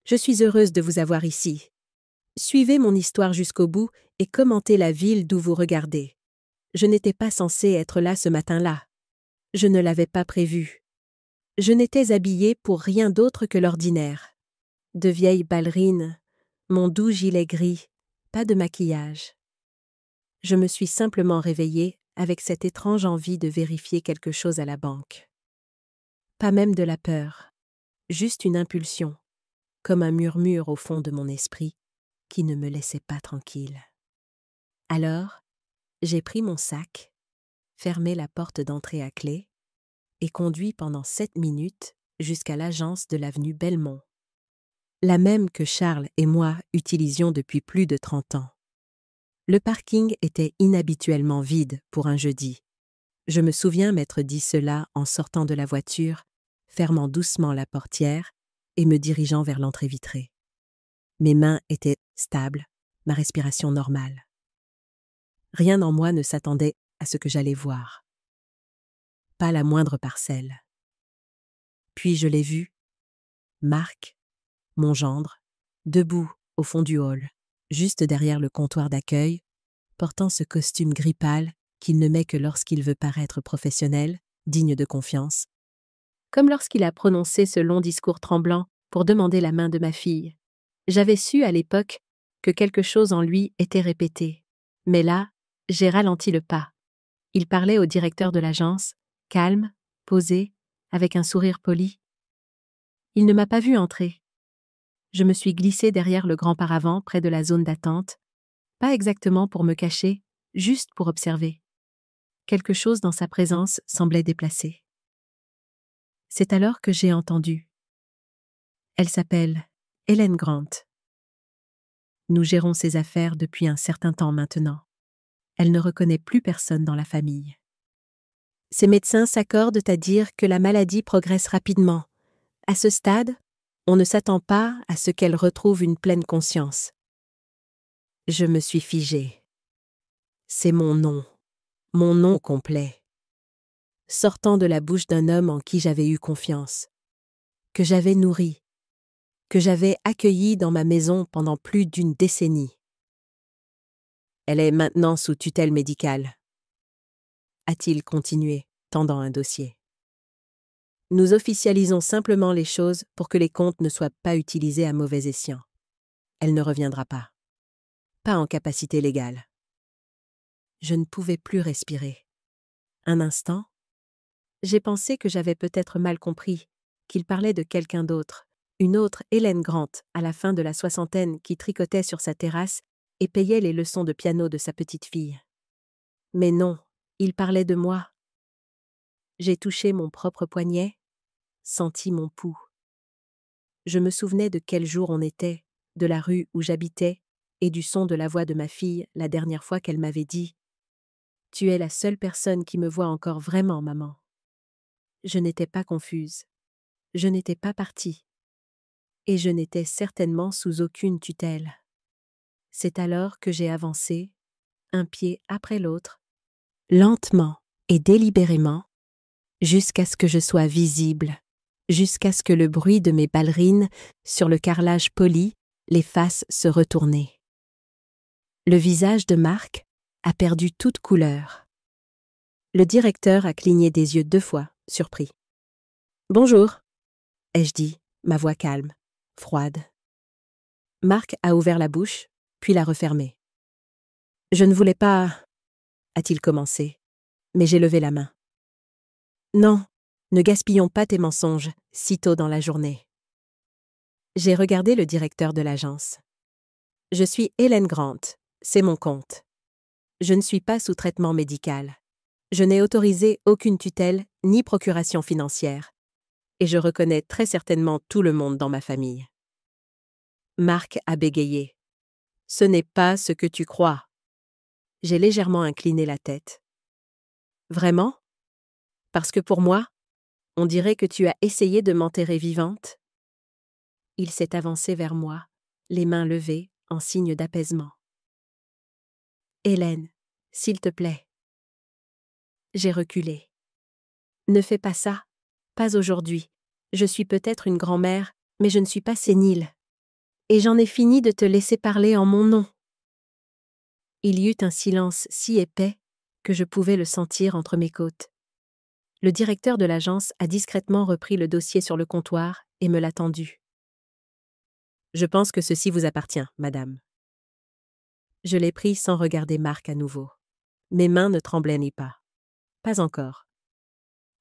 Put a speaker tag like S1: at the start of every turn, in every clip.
S1: Je suis heureuse de vous avoir ici. Suivez mon histoire jusqu'au bout et commentez la ville d'où vous regardez. Je n'étais pas censée être là ce matin-là. Je ne l'avais pas prévu. Je n'étais habillée pour rien d'autre que l'ordinaire. De vieilles ballerines, mon doux gilet gris, pas de maquillage. Je me suis simplement réveillée avec cette étrange envie de vérifier quelque chose à la banque. Pas même de la peur, juste une impulsion, comme un murmure au fond de mon esprit qui ne me laissait pas tranquille. Alors, j'ai pris mon sac, fermé la porte d'entrée à clé et conduit pendant 7 minutes jusqu'à l'agence de l'avenue Belmont. La même que Charles et moi utilisions depuis plus de 30 ans. Le parking était inhabituellement vide pour un jeudi. Je me souviens m'être dit cela en sortant de la voiture, fermant doucement la portière et me dirigeant vers l'entrée vitrée. Mes mains étaient stables, ma respiration normale. Rien en moi ne s'attendait à ce que j'allais voir. Pas la moindre parcelle. Puis je l'ai vu, Marc, mon gendre, debout au fond du hall, juste derrière le comptoir d'accueil, portant ce costume gris pâle qu'il ne met que lorsqu'il veut paraître professionnel, digne de confiance, comme lorsqu'il a prononcé ce long discours tremblant pour demander la main de ma fille. J'avais su à l'époque que quelque chose en lui était répété, mais là, j'ai ralenti le pas. Il parlait au directeur de l'agence, calme, posé, avec un sourire poli. Il ne m'a pas vu entrer. Je me suis glissée derrière le grand paravent près de la zone d'attente, pas exactement pour me cacher, juste pour observer. Quelque chose dans sa présence semblait déplacé. C'est alors que j'ai entendu. Elle s'appelle Hélène Grant. Nous gérons ses affaires depuis un certain temps maintenant. Elle ne reconnaît plus personne dans la famille. Ses médecins s'accordent à dire que la maladie progresse rapidement. À ce stade, on ne s'attend pas à ce qu'elle retrouve une pleine conscience. Je me suis figée. C'est mon nom complet, sortant de la bouche d'un homme en qui j'avais eu confiance, que j'avais nourri, que j'avais accueilli dans ma maison pendant plus d'une décennie. Elle est maintenant sous tutelle médicale, a-t-il continué, tendant un dossier. Nous officialisons simplement les choses pour que les comptes ne soient pas utilisés à mauvais escient. Elle ne reviendra pas. Pas en capacité légale. Je ne pouvais plus respirer. Un instant, j'ai pensé que j'avais peut-être mal compris, qu'il parlait de quelqu'un d'autre, une autre Hélène Grant, à la fin de la soixantaine, qui tricotait sur sa terrasse et payait les leçons de piano de sa petite fille. Mais non, il parlait de moi. J'ai touché mon propre poignet, senti mon pouls. Je me souvenais de quel jour on était, de la rue où j'habitais, et du son de la voix de ma fille la dernière fois qu'elle m'avait dit « Tu es la seule personne qui me voit encore vraiment, maman. » Je n'étais pas confuse. Je n'étais pas partie. Et je n'étais certainement sous aucune tutelle. C'est alors que j'ai avancé, un pied après l'autre, lentement et délibérément, jusqu'à ce que je sois visible, jusqu'à ce que le bruit de mes ballerines sur le carrelage poli les fasse se retourner. Le visage de Marc a perdu toute couleur. Le directeur a cligné des yeux 2 fois, surpris. « Bonjour », ai-je dit, ma voix calme, froide. Marc a ouvert la bouche, puis l'a refermée. « Je ne voulais pas… » a-t-il commencé, mais j'ai levé la main. « Non, ne gaspillons pas tes mensonges, si tôt dans la journée. » J'ai regardé le directeur de l'agence. « Je suis Hélène Grant, c'est mon compte. Je ne suis pas sous traitement médical. Je n'ai autorisé aucune tutelle ni procuration financière. Et je reconnais très certainement tout le monde dans ma famille. » Marc a bégayé. « Ce n'est pas ce que tu crois. » J'ai légèrement incliné la tête. « Vraiment ? Parce que pour moi, on dirait que tu as essayé de m'enterrer vivante. » Il s'est avancé vers moi, les mains levées en signe d'apaisement. « Hélène, s'il te plaît. » J'ai reculé. « Ne fais pas ça, pas aujourd'hui. Je suis peut-être une grand-mère, mais je ne suis pas sénile. Et j'en ai fini de te laisser parler en mon nom. Il y eut un silence si épais que je pouvais le sentir entre mes côtes. Le directeur de l'agence a discrètement repris le dossier sur le comptoir et me l'a tendu. Je pense que ceci vous appartient, madame. Je l'ai pris sans regarder Marc à nouveau. Mes mains ne tremblaient ni pas. Pas encore.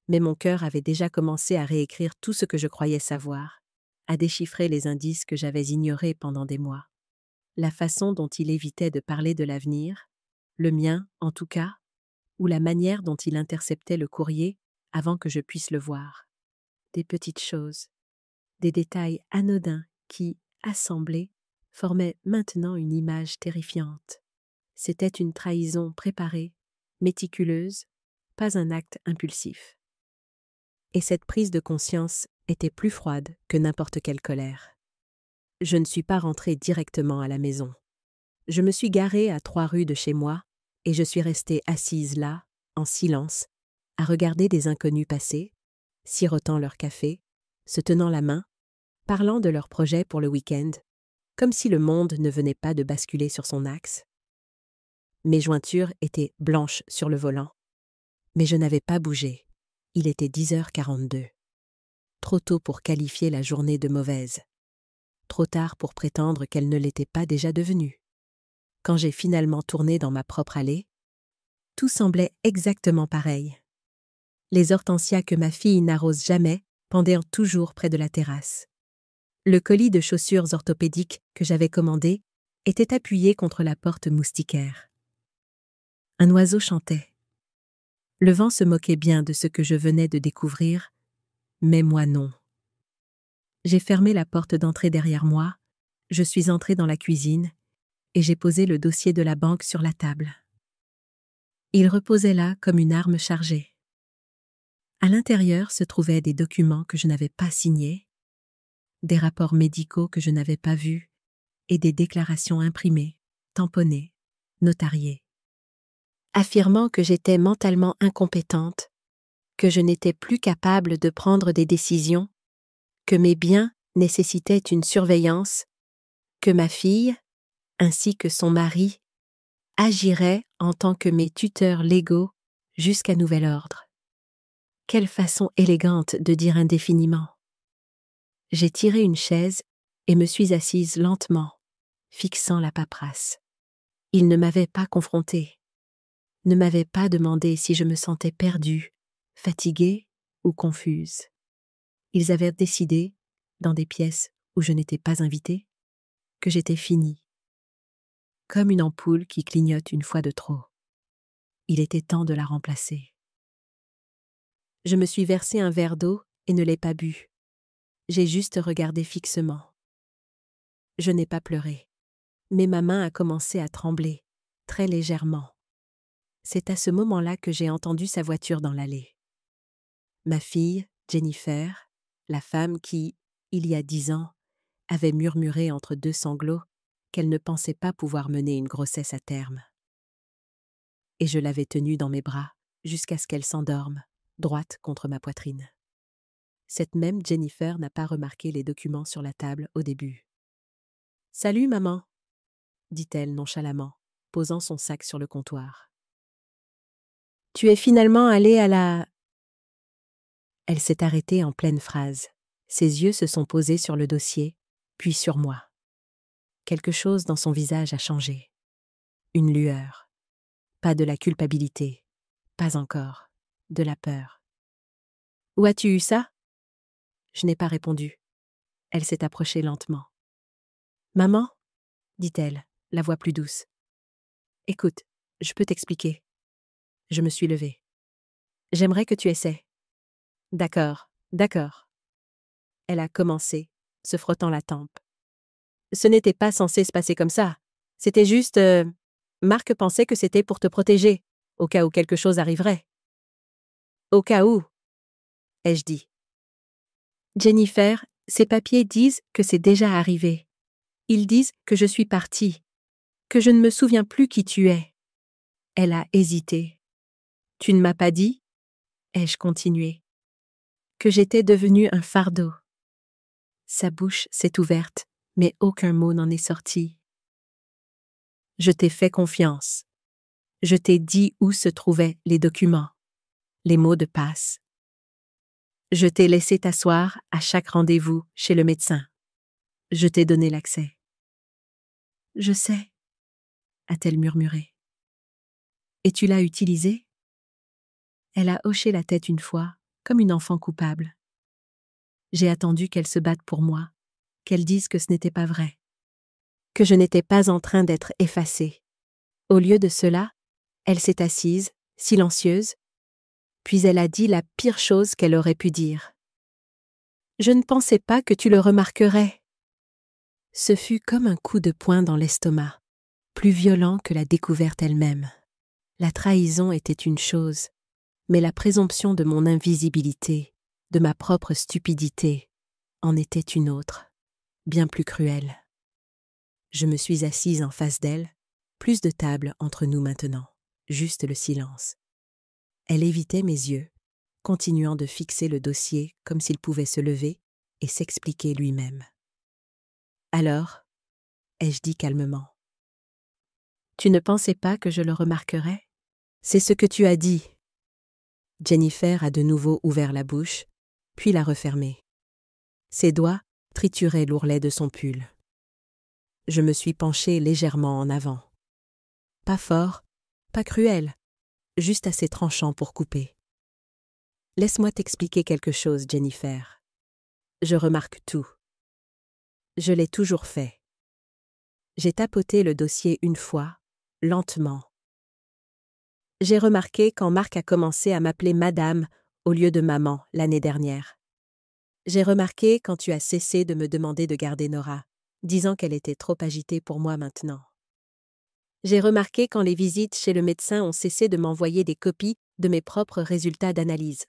S1: Mais mon cœur avait déjà commencé à réécrire tout ce que je croyais savoir, à déchiffrer les indices que j'avais ignorés pendant des mois. La façon dont il évitait de parler de l'avenir, le mien en tout cas, ou la manière dont il interceptait le courrier avant que je puisse le voir. Des petites choses, des détails anodins qui, assemblés, formaient maintenant une image terrifiante. C'était une trahison préparée, méticuleuse, pas un acte impulsif. Et cette prise de conscience était plus froide que n'importe quelle colère. Je ne suis pas rentrée directement à la maison. Je me suis garée à 3 rues de chez moi et je suis restée assise là, en silence, à regarder des inconnus passer, sirotant leur café, se tenant la main, parlant de leurs projets pour le week-end, comme si le monde ne venait pas de basculer sur son axe. Mes jointures étaient blanches sur le volant, mais je n'avais pas bougé. Il était 10h42. Trop tôt pour qualifier la journée de mauvaise. Trop tard pour prétendre qu'elle ne l'était pas déjà devenue. Quand j'ai finalement tourné dans ma propre allée, tout semblait exactement pareil. Les hortensias que ma fille n'arrose jamais pendaient toujours près de la terrasse. Le colis de chaussures orthopédiques que j'avais commandé était appuyé contre la porte moustiquaire. Un oiseau chantait. Le vent se moquait bien de ce que je venais de découvrir, mais moi non. J'ai fermé la porte d'entrée derrière moi, je suis entrée dans la cuisine et j'ai posé le dossier de la banque sur la table. Il reposait là comme une arme chargée. À l'intérieur se trouvaient des documents que je n'avais pas signés, des rapports médicaux que je n'avais pas vus et des déclarations imprimées, tamponnées, notariées. Affirmant que j'étais mentalement incompétente, que je n'étais plus capable de prendre des décisions, que mes biens nécessitaient une surveillance, que ma fille, ainsi que son mari, agiraient en tant que mes tuteurs légaux jusqu'à nouvel ordre. Quelle façon élégante de dire indéfiniment. J'ai tiré une chaise et me suis assise lentement, fixant la paperasse. Ils ne m'avaient pas confrontée, ne m'avaient pas demandé si je me sentais perdue, fatiguée ou confuse. Ils avaient décidé, dans des pièces où je n'étais pas invitée, que j'étais finie, comme une ampoule qui clignote une fois de trop. Il était temps de la remplacer. Je me suis versé un verre d'eau et ne l'ai pas bu. J'ai juste regardé fixement. Je n'ai pas pleuré, mais ma main a commencé à trembler, très légèrement. C'est à ce moment-là que j'ai entendu sa voiture dans l'allée. Ma fille, Jennifer, la femme qui, il y a 10 ans, avait murmuré entre 2 sanglots qu'elle ne pensait pas pouvoir mener une grossesse à terme. Et je l'avais tenue dans mes bras jusqu'à ce qu'elle s'endorme, droite contre ma poitrine. Cette même Jennifer n'a pas remarqué les documents sur la table au début. « Salut, maman !» dit-elle nonchalamment, posant son sac sur le comptoir. « Tu es finalement allée à la… » Elle s'est arrêtée en pleine phrase. Ses yeux se sont posés sur le dossier, puis sur moi. Quelque chose dans son visage a changé. Une lueur. Pas de la culpabilité. Pas encore. De la peur. « Où as-tu eu ça ?» Je n'ai pas répondu. Elle s'est approchée lentement. « Maman ?» dit-elle, la voix plus douce. « Écoute, je peux t'expliquer. » Je me suis levée. « J'aimerais que tu essaies. »« D'accord, d'accord. » Elle a commencé, se frottant la tempe. « Ce n'était pas censé se passer comme ça. C'était juste… Marc pensait que c'était pour te protéger, au cas où quelque chose arriverait. »« Au cas où ?» ai-je dit. « Jennifer, ces papiers disent que c'est déjà arrivé. Ils disent que je suis partie, que je ne me souviens plus qui tu es. » Elle a hésité. « Tu ne m'as pas dit ?» ai-je continué. « Que j'étais devenue un fardeau. » Sa bouche s'est ouverte Mais aucun mot n'en est sorti. Je t'ai fait confiance. Je t'ai dit où se trouvaient les documents, les mots de passe. Je t'ai laissé t'asseoir à chaque rendez-vous chez le médecin. Je t'ai donné l'accès. Je sais, a-t-elle murmuré. Et tu l'as utilisé? Elle a hoché la tête une fois, comme une enfant coupable. J'ai attendu qu'elle se batte pour moi, qu'elle dise que ce n'était pas vrai, que je n'étais pas en train d'être effacée. Au lieu de cela, elle s'est assise, silencieuse, puis elle a dit la pire chose qu'elle aurait pu dire. Je ne pensais pas que tu le remarquerais. Ce fut comme un coup de poing dans l'estomac, plus violent que la découverte elle-même. La trahison était une chose, mais la présomption de mon invisibilité, de ma propre stupidité, en était une autre, bien plus cruelle. Je me suis assise en face d'elle, plus de table entre nous maintenant, juste le silence. Elle évitait mes yeux, continuant de fixer le dossier comme s'il pouvait se lever et s'expliquer lui-même. Alors, ai-je dit calmement, « Tu ne pensais pas que je le remarquerais? C'est ce que tu as dit. » Jennifer a de nouveau ouvert la bouche, puis l'a refermée. Ses doigts trituraient l'ourlet de son pull. Je me suis penchée légèrement en avant. Pas fort, pas cruel, juste assez tranchant pour couper. Laisse-moi t'expliquer quelque chose, Jennifer. Je remarque tout. Je l'ai toujours fait. J'ai tapoté le dossier une fois, lentement. J'ai remarqué quand Marc a commencé à m'appeler Madame au lieu de Maman l'année dernière. J'ai remarqué quand tu as cessé de me demander de garder Nora, disant qu'elle était trop agitée pour moi maintenant. J'ai remarqué quand les visites chez le médecin ont cessé de m'envoyer des copies de mes propres résultats d'analyse.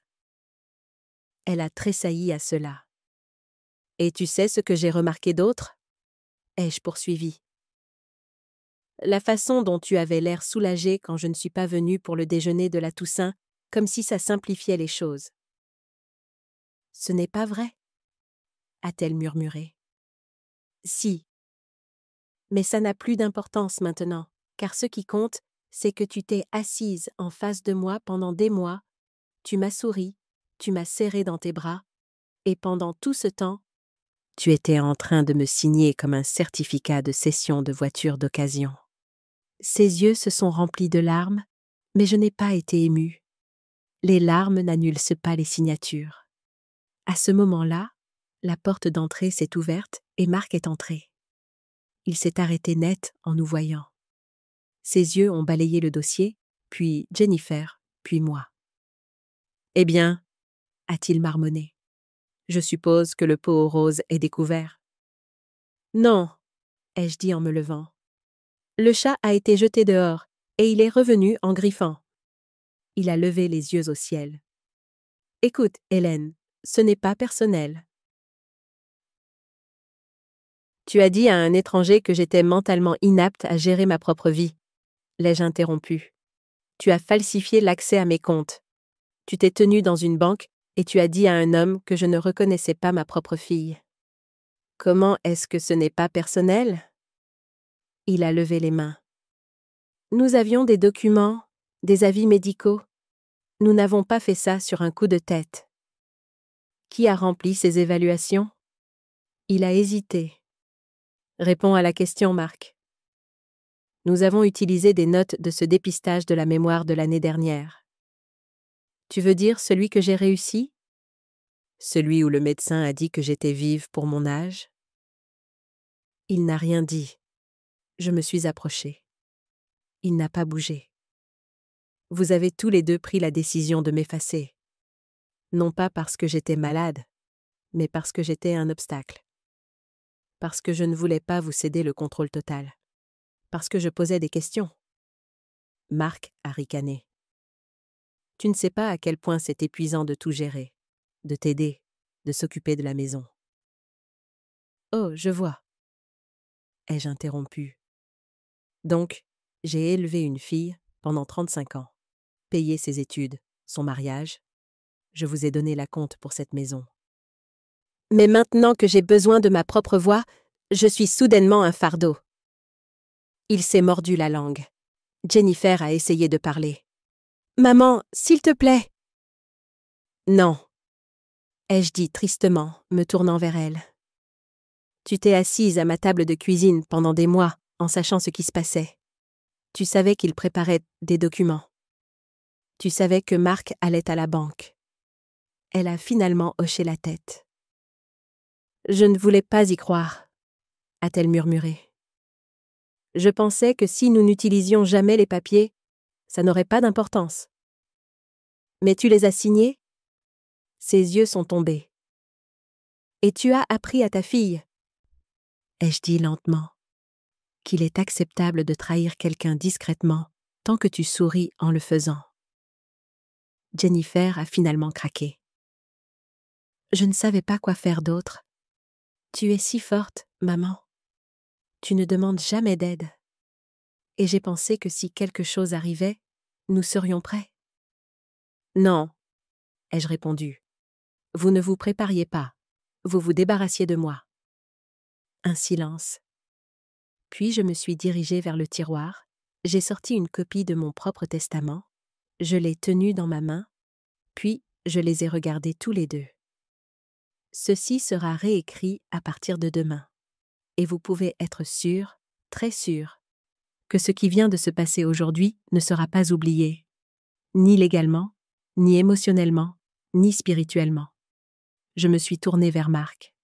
S1: Elle a tressailli à cela. Et tu sais ce que j'ai remarqué d'autre? Ai-je poursuivi. La façon dont tu avais l'air soulagée quand je ne suis pas venue pour le déjeuner de la Toussaint, comme si ça simplifiait les choses. Ce n'est pas vrai, a-t-elle murmuré. Si. Mais ça n'a plus d'importance maintenant, car ce qui compte, c'est que tu t'es assise en face de moi pendant des mois, tu m'as souri, tu m'as serré dans tes bras, et pendant tout ce temps, tu étais en train de me signer comme un certificat de cession de voiture d'occasion. Ses yeux se sont remplis de larmes, mais je n'ai pas été émue. Les larmes n'annulent pas les signatures. À ce moment-là, la porte d'entrée s'est ouverte et Marc est entré. Il s'est arrêté net en nous voyant. Ses yeux ont balayé le dossier, puis Jennifer, puis moi. « Eh bien, a-t-il marmonné, je suppose que le pot aux roses est découvert. »« Non, ai-je dit en me levant. Le chat a été jeté dehors, et il est revenu en griffant. » Il a levé les yeux au ciel. « Écoute, Hélène, ce n'est pas personnel. » Tu as dit à un étranger que j'étais mentalement inapte à gérer ma propre vie. L'ai-je interrompu. Tu as falsifié l'accès à mes comptes. Tu t'es tenu dans une banque et tu as dit à un homme que je ne reconnaissais pas ma propre fille. Comment est-ce que ce n'est pas personnel? Il a levé les mains. Nous avions des documents, des avis médicaux. Nous n'avons pas fait ça sur un coup de tête. Qui a rempli ces évaluations? Il a hésité. Réponds à la question, Marc. Nous avons utilisé des notes de ce dépistage de la mémoire de l'année dernière. Tu veux dire celui que j'ai réussi? Celui où le médecin a dit que j'étais vive pour mon âge? Il n'a rien dit. Je me suis approchée. Il n'a pas bougé. Vous avez tous les deux pris la décision de m'effacer. Non pas parce que j'étais malade, mais parce que j'étais un obstacle. Parce que je ne voulais pas vous céder le contrôle total. Parce que je posais des questions. Marc a ricané. Tu ne sais pas à quel point c'est épuisant de tout gérer, de t'aider, de s'occuper de la maison. Oh, je vois. Ai-je interrompu. Donc, j'ai élevé une fille pendant 35 ans, payé ses études, son mariage. Je vous ai donné la compte pour cette maison. Mais maintenant que j'ai besoin de ma propre voix, Je suis soudainement un fardeau. Il s'est mordu la langue. Jennifer a essayé de parler. Maman, s'il te plaît. Non, ai-je dit tristement, me tournant vers elle. Tu t'es assise à ma table de cuisine pendant des mois, en sachant ce qui se passait. Tu savais qu'il préparait des documents. Tu savais que Marc allait à la banque. Elle a finalement hoché la tête. Je ne voulais pas y croire, a-t-elle murmuré. Je pensais que si nous n'utilisions jamais les papiers, ça n'aurait pas d'importance. Mais tu les as signés? Ses yeux sont tombés. Et tu as appris à ta fille, ai-je dit lentement, qu'il est acceptable de trahir quelqu'un discrètement tant que tu souris en le faisant. Jennifer a finalement craqué. Je ne savais pas quoi faire d'autre. Tu es si forte, maman. Tu ne demandes jamais d'aide. Et j'ai pensé que si quelque chose arrivait, nous serions prêts. Non, ai-je répondu. Vous ne vous prépariez pas. Vous vous débarrassiez de moi. Un silence. Puis je me suis dirigée vers le tiroir, j'ai sorti une copie de mon propre testament, je l'ai tenue dans ma main, puis je les ai regardés tous les deux. Ceci sera réécrit à partir de demain, et vous pouvez être sûr, très sûr, que ce qui vient de se passer aujourd'hui ne sera pas oublié, ni légalement, ni émotionnellement, ni spirituellement. Je me suis tournée vers Marc.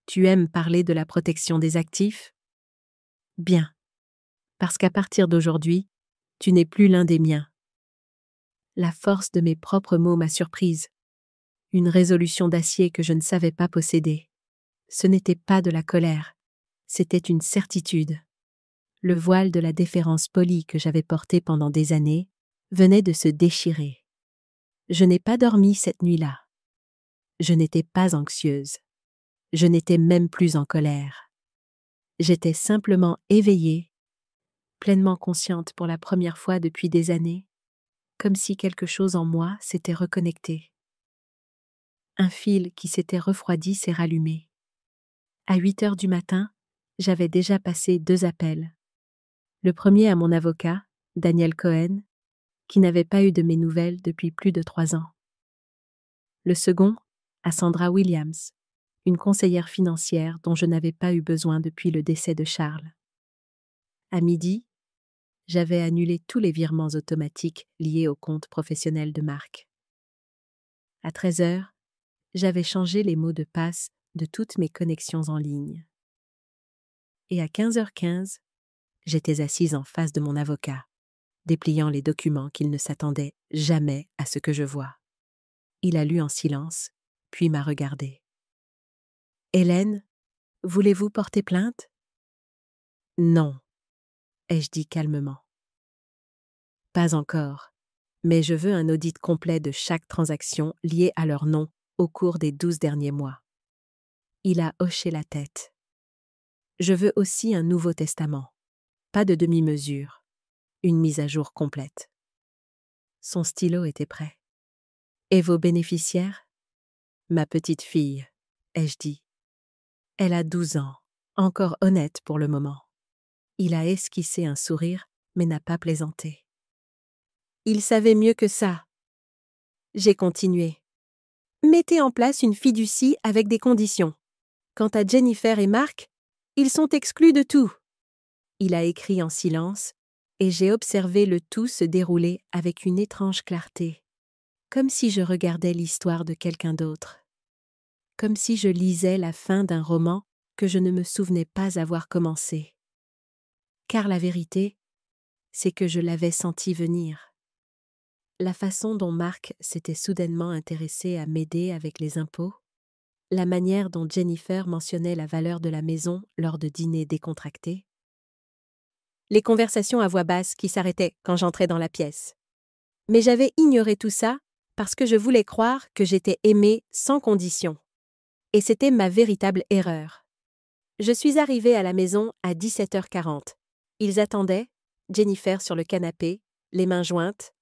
S1: Tu aimes parler de la protection des actifs? Bien, parce qu'à partir d'aujourd'hui, tu n'es plus l'un des miens. La force de mes propres mots m'a surprise. Une résolution d'acier que je ne savais pas posséder. Ce n'était pas de la colère, c'était une certitude. Le voile de la déférence polie que j'avais porté pendant des années venait de se déchirer. Je n'ai pas dormi cette nuit-là. Je n'étais pas anxieuse. Je n'étais même plus en colère. J'étais simplement éveillée, pleinement consciente pour la première fois depuis des années, comme si quelque chose en moi s'était reconnecté. Un fil qui s'était refroidi s'est rallumé. À 8 heures du matin, j'avais déjà passé 2 appels. Le premier à mon avocat, Daniel Cohen, qui n'avait pas eu de mes nouvelles depuis plus de 3 ans. Le second, à Sandra Williams, une conseillère financière dont je n'avais pas eu besoin depuis le décès de Charles. À midi, j'avais annulé tous les virements automatiques liés au compte professionnel de Marc. À 13 heures, j'avais changé les mots de passe de toutes mes connexions en ligne. Et à 15h15, j'étais assise en face de mon avocat, dépliant les documents qu'il ne s'attendait jamais à ce que je voie. Il a lu en silence, puis m'a regardée. « Hélène, voulez-vous porter plainte ?»« Non, » ai-je dit calmement. « Pas encore, mais je veux un audit complet de chaque transaction liée à leur nom au cours des 12 derniers mois. » Il a hoché la tête. « Je veux aussi un Nouveau Testament, pas de demi-mesure, une mise à jour complète. » Son stylo était prêt. « Et vos bénéficiaires ?»« Ma petite fille, » ai-je dit. Elle a 12 ans, encore honnête pour le moment. Il a esquissé un sourire, mais n'a pas plaisanté. Il savait mieux que ça. J'ai continué. Mettez en place une fiducie avec des conditions. Quant à Jennifer et Marc, ils sont exclus de tout. Il a écrit en silence, et j'ai observé le tout se dérouler avec une étrange clarté, comme si je regardais l'histoire de quelqu'un d'autre. Comme si je lisais la fin d'un roman que je ne me souvenais pas avoir commencé. Car la vérité, c'est que je l'avais senti venir. La façon dont Marc s'était soudainement intéressé à m'aider avec les impôts, la manière dont Jennifer mentionnait la valeur de la maison lors de dîners décontractés, les conversations à voix basse qui s'arrêtaient quand j'entrais dans la pièce. Mais j'avais ignoré tout ça parce que je voulais croire que j'étais aimée sans condition. Et c'était ma véritable erreur. Je suis arrivée à la maison à 17h40. Ils attendaient, Jennifer sur le canapé, les mains jointes,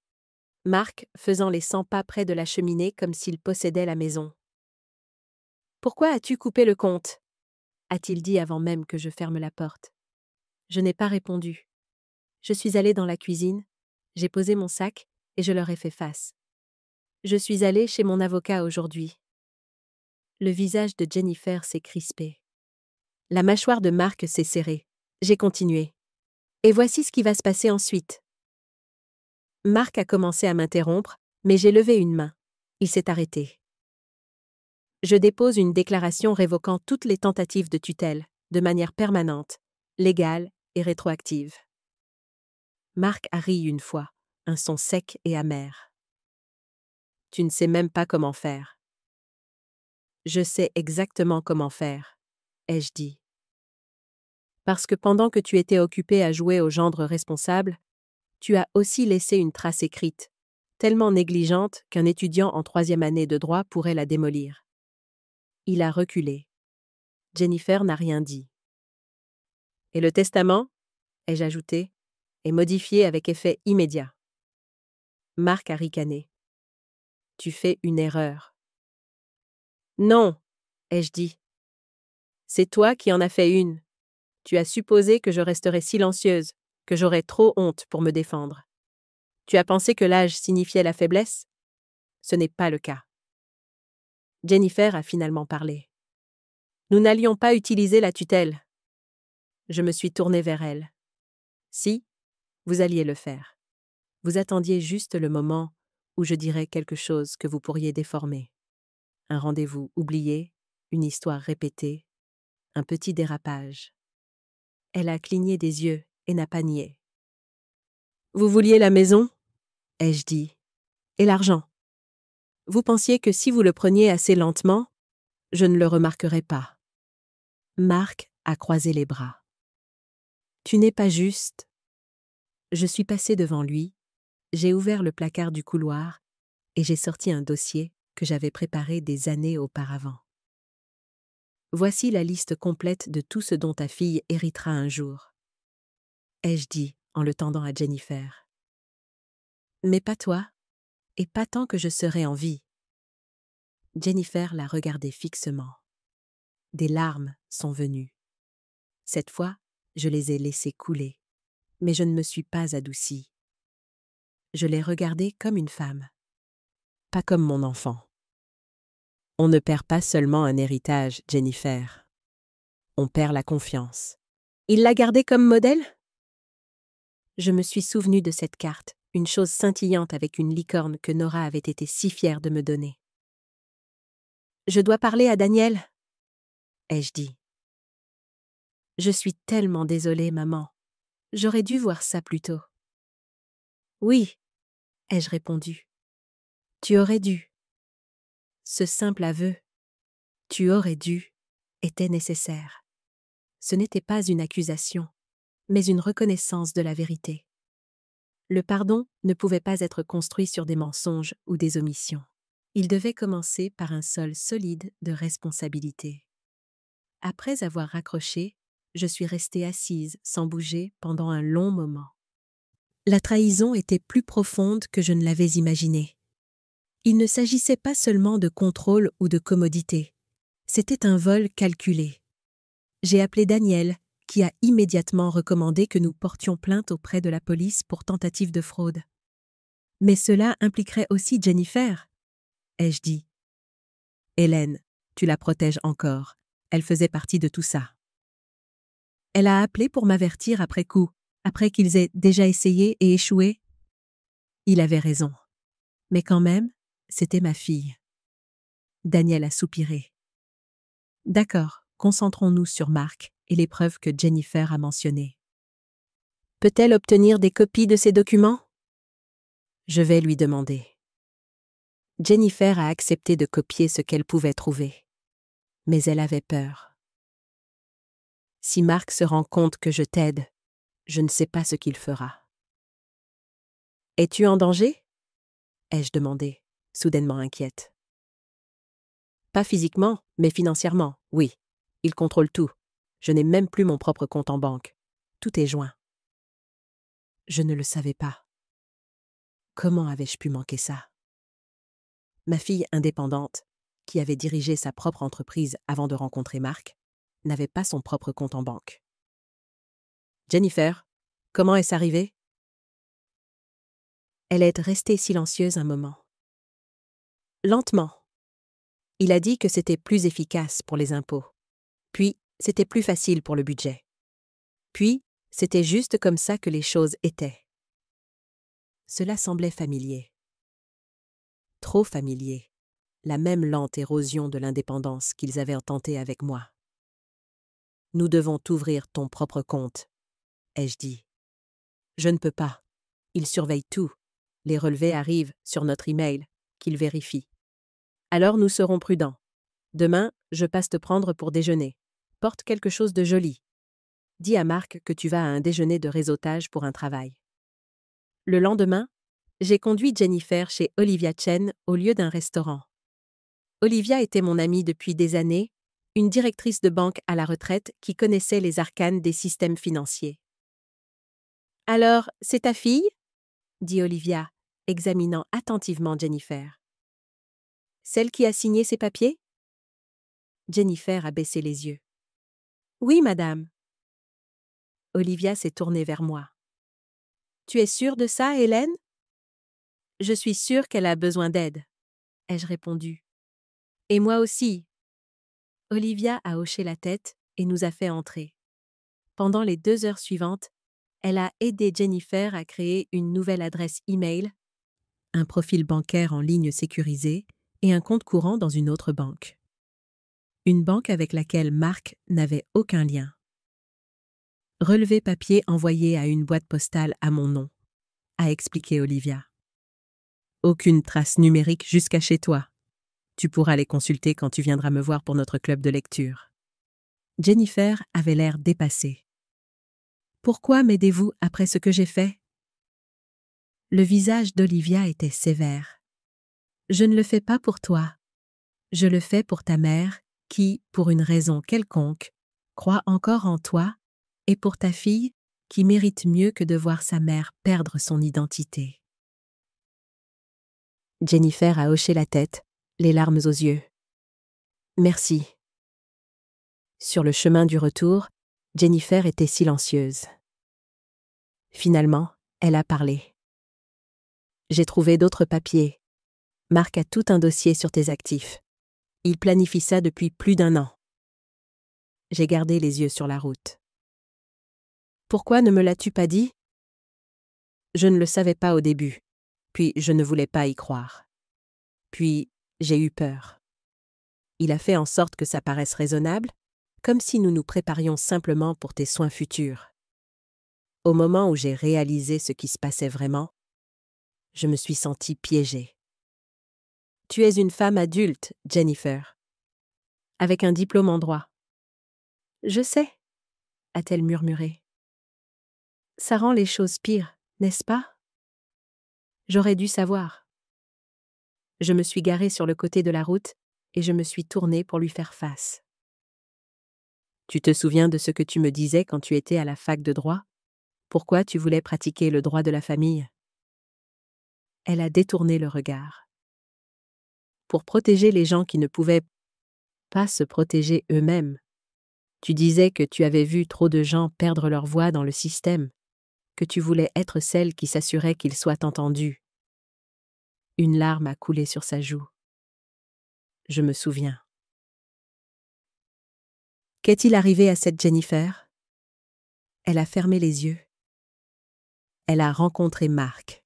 S1: Marc faisant les 100 pas près de la cheminée comme s'il possédait la maison. « Pourquoi as-tu coupé le compte » a-t-il dit avant même que je ferme la porte. Je n'ai pas répondu. Je suis allée dans la cuisine, j'ai posé mon sac et je leur ai fait face. Je suis allée chez mon avocat aujourd'hui. Le visage de Jennifer s'est crispé. La mâchoire de Marc s'est serrée. J'ai continué. Et voici ce qui va se passer ensuite. Marc a commencé à m'interrompre, mais j'ai levé une main. Il s'est arrêté. Je dépose une déclaration révoquant toutes les tentatives de tutelle, de manière permanente, légale et rétroactive. Marc a ri une fois, un son sec et amer. Tu ne sais même pas comment faire. Je sais exactement comment faire, ai-je dit. Parce que pendant que tu étais occupé à jouer au gendre responsable, tu as aussi laissé une trace écrite, tellement négligente qu'un étudiant en 3e année de droit pourrait la démolir. Il a reculé. Jennifer n'a rien dit. Et le testament, ai-je ajouté, est modifié avec effet immédiat. Marc a ricané. Tu fais une erreur. Non, ai-je dit. C'est toi qui en as fait une. Tu as supposé que je resterais silencieuse, que j'aurais trop honte pour me défendre. Tu as pensé que l'âge signifiait la faiblesse? Ce n'est pas le cas. Jennifer a finalement parlé. Nous n'allions pas utiliser la tutelle. Je me suis tournée vers elle. Si, vous alliez le faire. Vous attendiez juste le moment où je dirais quelque chose que vous pourriez déformer. Un rendez-vous oublié, une histoire répétée, un petit dérapage. Elle a cligné des yeux et n'a pas nié. Vous vouliez la maison? Ai-je dit. Et l'argent. Vous pensiez que si vous le preniez assez lentement, je ne le remarquerais pas. Marc a croisé les bras. Tu n'es pas juste. Je suis passée devant lui, j'ai ouvert le placard du couloir et j'ai sorti un dossier que j'avais préparé des années auparavant. Voici la liste complète de tout ce dont ta fille héritera un jour, ai-je dit en le tendant à Jennifer. Mais pas toi, et pas tant que je serai en vie. Jennifer l'a regardé fixement. Des larmes sont venues. Cette fois, je les ai laissées couler, mais je ne me suis pas adoucie. Je l'ai regardée comme une femme, pas comme mon enfant. On ne perd pas seulement un héritage, Jennifer. On perd la confiance. Il l'a gardée comme modèle? Je me suis souvenue de cette carte, une chose scintillante avec une licorne que Nora avait été si fière de me donner. Je dois parler à Daniel, ai-je dit. Je suis tellement désolée, maman. J'aurais dû voir ça plus tôt. Oui, ai-je répondu. Tu aurais dû. Ce simple aveu, tu aurais dû, était nécessaire. Ce n'était pas une accusation, mais une reconnaissance de la vérité. Le pardon ne pouvait pas être construit sur des mensonges ou des omissions. Il devait commencer par un sol solide de responsabilité. Après avoir raccroché, je suis restée assise sans bouger pendant un long moment. La trahison était plus profonde que je ne l'avais imaginé. Il ne s'agissait pas seulement de contrôle ou de commodité. C'était un vol calculé. J'ai appelé Daniel, qui a immédiatement recommandé que nous portions plainte auprès de la police pour tentative de fraude. Mais cela impliquerait aussi Jennifer, ai-je dit. Hélène, tu la protèges encore. Elle faisait partie de tout ça. Elle a appelé pour m'avertir après coup, après qu'ils aient déjà essayé et échoué. Il avait raison. Mais quand même, c'était ma fille. Daniel a soupiré. D'accord, concentrons-nous sur Marc et les preuves que Jennifer a mentionnées. Peut-elle obtenir des copies de ces documents? Je vais lui demander. Jennifer a accepté de copier ce qu'elle pouvait trouver. Mais elle avait peur. Si Marc se rend compte que je t'aide, je ne sais pas ce qu'il fera. Es-tu en danger? Ai-je demandé, soudainement inquiète. Pas physiquement, mais financièrement, oui. Il contrôle tout. Je n'ai même plus mon propre compte en banque. Tout est joint. Je ne le savais pas. Comment avais-je pu manquer ça? Ma fille indépendante, qui avait dirigé sa propre entreprise avant de rencontrer Marc, n'avait pas son propre compte en banque. Jennifer, comment est-ce arrivé? Elle est restée silencieuse un moment. Lentement. Il a dit que c'était plus efficace pour les impôts. Puis, c'était plus facile pour le budget. Puis, c'était juste comme ça que les choses étaient. Cela semblait familier. Trop familier. La même lente érosion de l'indépendance qu'ils avaient tentée avec moi. Nous devons t'ouvrir ton propre compte, ai-je dit. Je ne peux pas. Ils surveillent tout. Les relevés arrivent sur notre email, qu'ils vérifient. Alors nous serons prudents. Demain, je passe te prendre pour déjeuner. Porte quelque chose de joli. Dis à Marc que tu vas à un déjeuner de réseautage pour un travail. Le lendemain, j'ai conduit Jennifer chez Olivia Chen au lieu d'un restaurant. Olivia était mon amie depuis des années, une directrice de banque à la retraite qui connaissait les arcanes des systèmes financiers. « Alors, c'est ta fille ?» dit Olivia, examinant attentivement Jennifer. « Celle qui a signé ses papiers ?» Jennifer a baissé les yeux. « Oui, madame. » Olivia s'est tournée vers moi. « Tu es sûre de ça, Hélène ?»« Je suis sûre qu'elle a besoin d'aide, » ai-je répondu. « Et moi aussi. » Olivia a hoché la tête et nous a fait entrer. Pendant les 2 heures suivantes, elle a aidé Jennifer à créer une nouvelle adresse e-mail, un profil bancaire en ligne sécurisé et un compte courant dans une autre banque. Une banque avec laquelle Marc n'avait aucun lien. Relevé papier envoyé à une boîte postale à mon nom, a expliqué Olivia. Aucune trace numérique jusqu'à chez toi. Tu pourras les consulter quand tu viendras me voir pour notre club de lecture. Jennifer avait l'air dépassée. Pourquoi m'aidez-vous après ce que j'ai fait? Le visage d'Olivia était sévère. Je ne le fais pas pour toi. Je le fais pour ta mère, qui, pour une raison quelconque, croit encore en toi, et pour ta fille, qui mérite mieux que de voir sa mère perdre son identité. Jennifer a hoché la tête, les larmes aux yeux. Merci. Sur le chemin du retour, Jennifer était silencieuse. Finalement, elle a parlé. J'ai trouvé d'autres papiers. Marc a tout un dossier sur tes actifs. Il planifie ça depuis plus d'1 an. J'ai gardé les yeux sur la route. Pourquoi ne me l'as-tu pas dit? Je ne le savais pas au début, puis je ne voulais pas y croire. Puis, j'ai eu peur. Il a fait en sorte que ça paraisse raisonnable, comme si nous nous préparions simplement pour tes soins futurs. Au moment où j'ai réalisé ce qui se passait vraiment, je me suis sentie piégée. Tu es une femme adulte, Jennifer, avec un diplôme en droit. Je sais, a-t-elle murmuré. Ça rend les choses pires, n'est-ce pas? J'aurais dû savoir. Je me suis garée sur le côté de la route et je me suis tournée pour lui faire face. Tu te souviens de ce que tu me disais quand tu étais à la fac de droit? Pourquoi tu voulais pratiquer le droit de la famille? Elle a détourné le regard. Pour protéger les gens qui ne pouvaient pas se protéger eux-mêmes. Tu disais que tu avais vu trop de gens perdre leur voix dans le système, que tu voulais être celle qui s'assurait qu'ils soient entendus. Une larme a coulé sur sa joue. Je me souviens. Qu'est-il arrivé à cette Jennifer? Elle a fermé les yeux. Elle a rencontré Marc.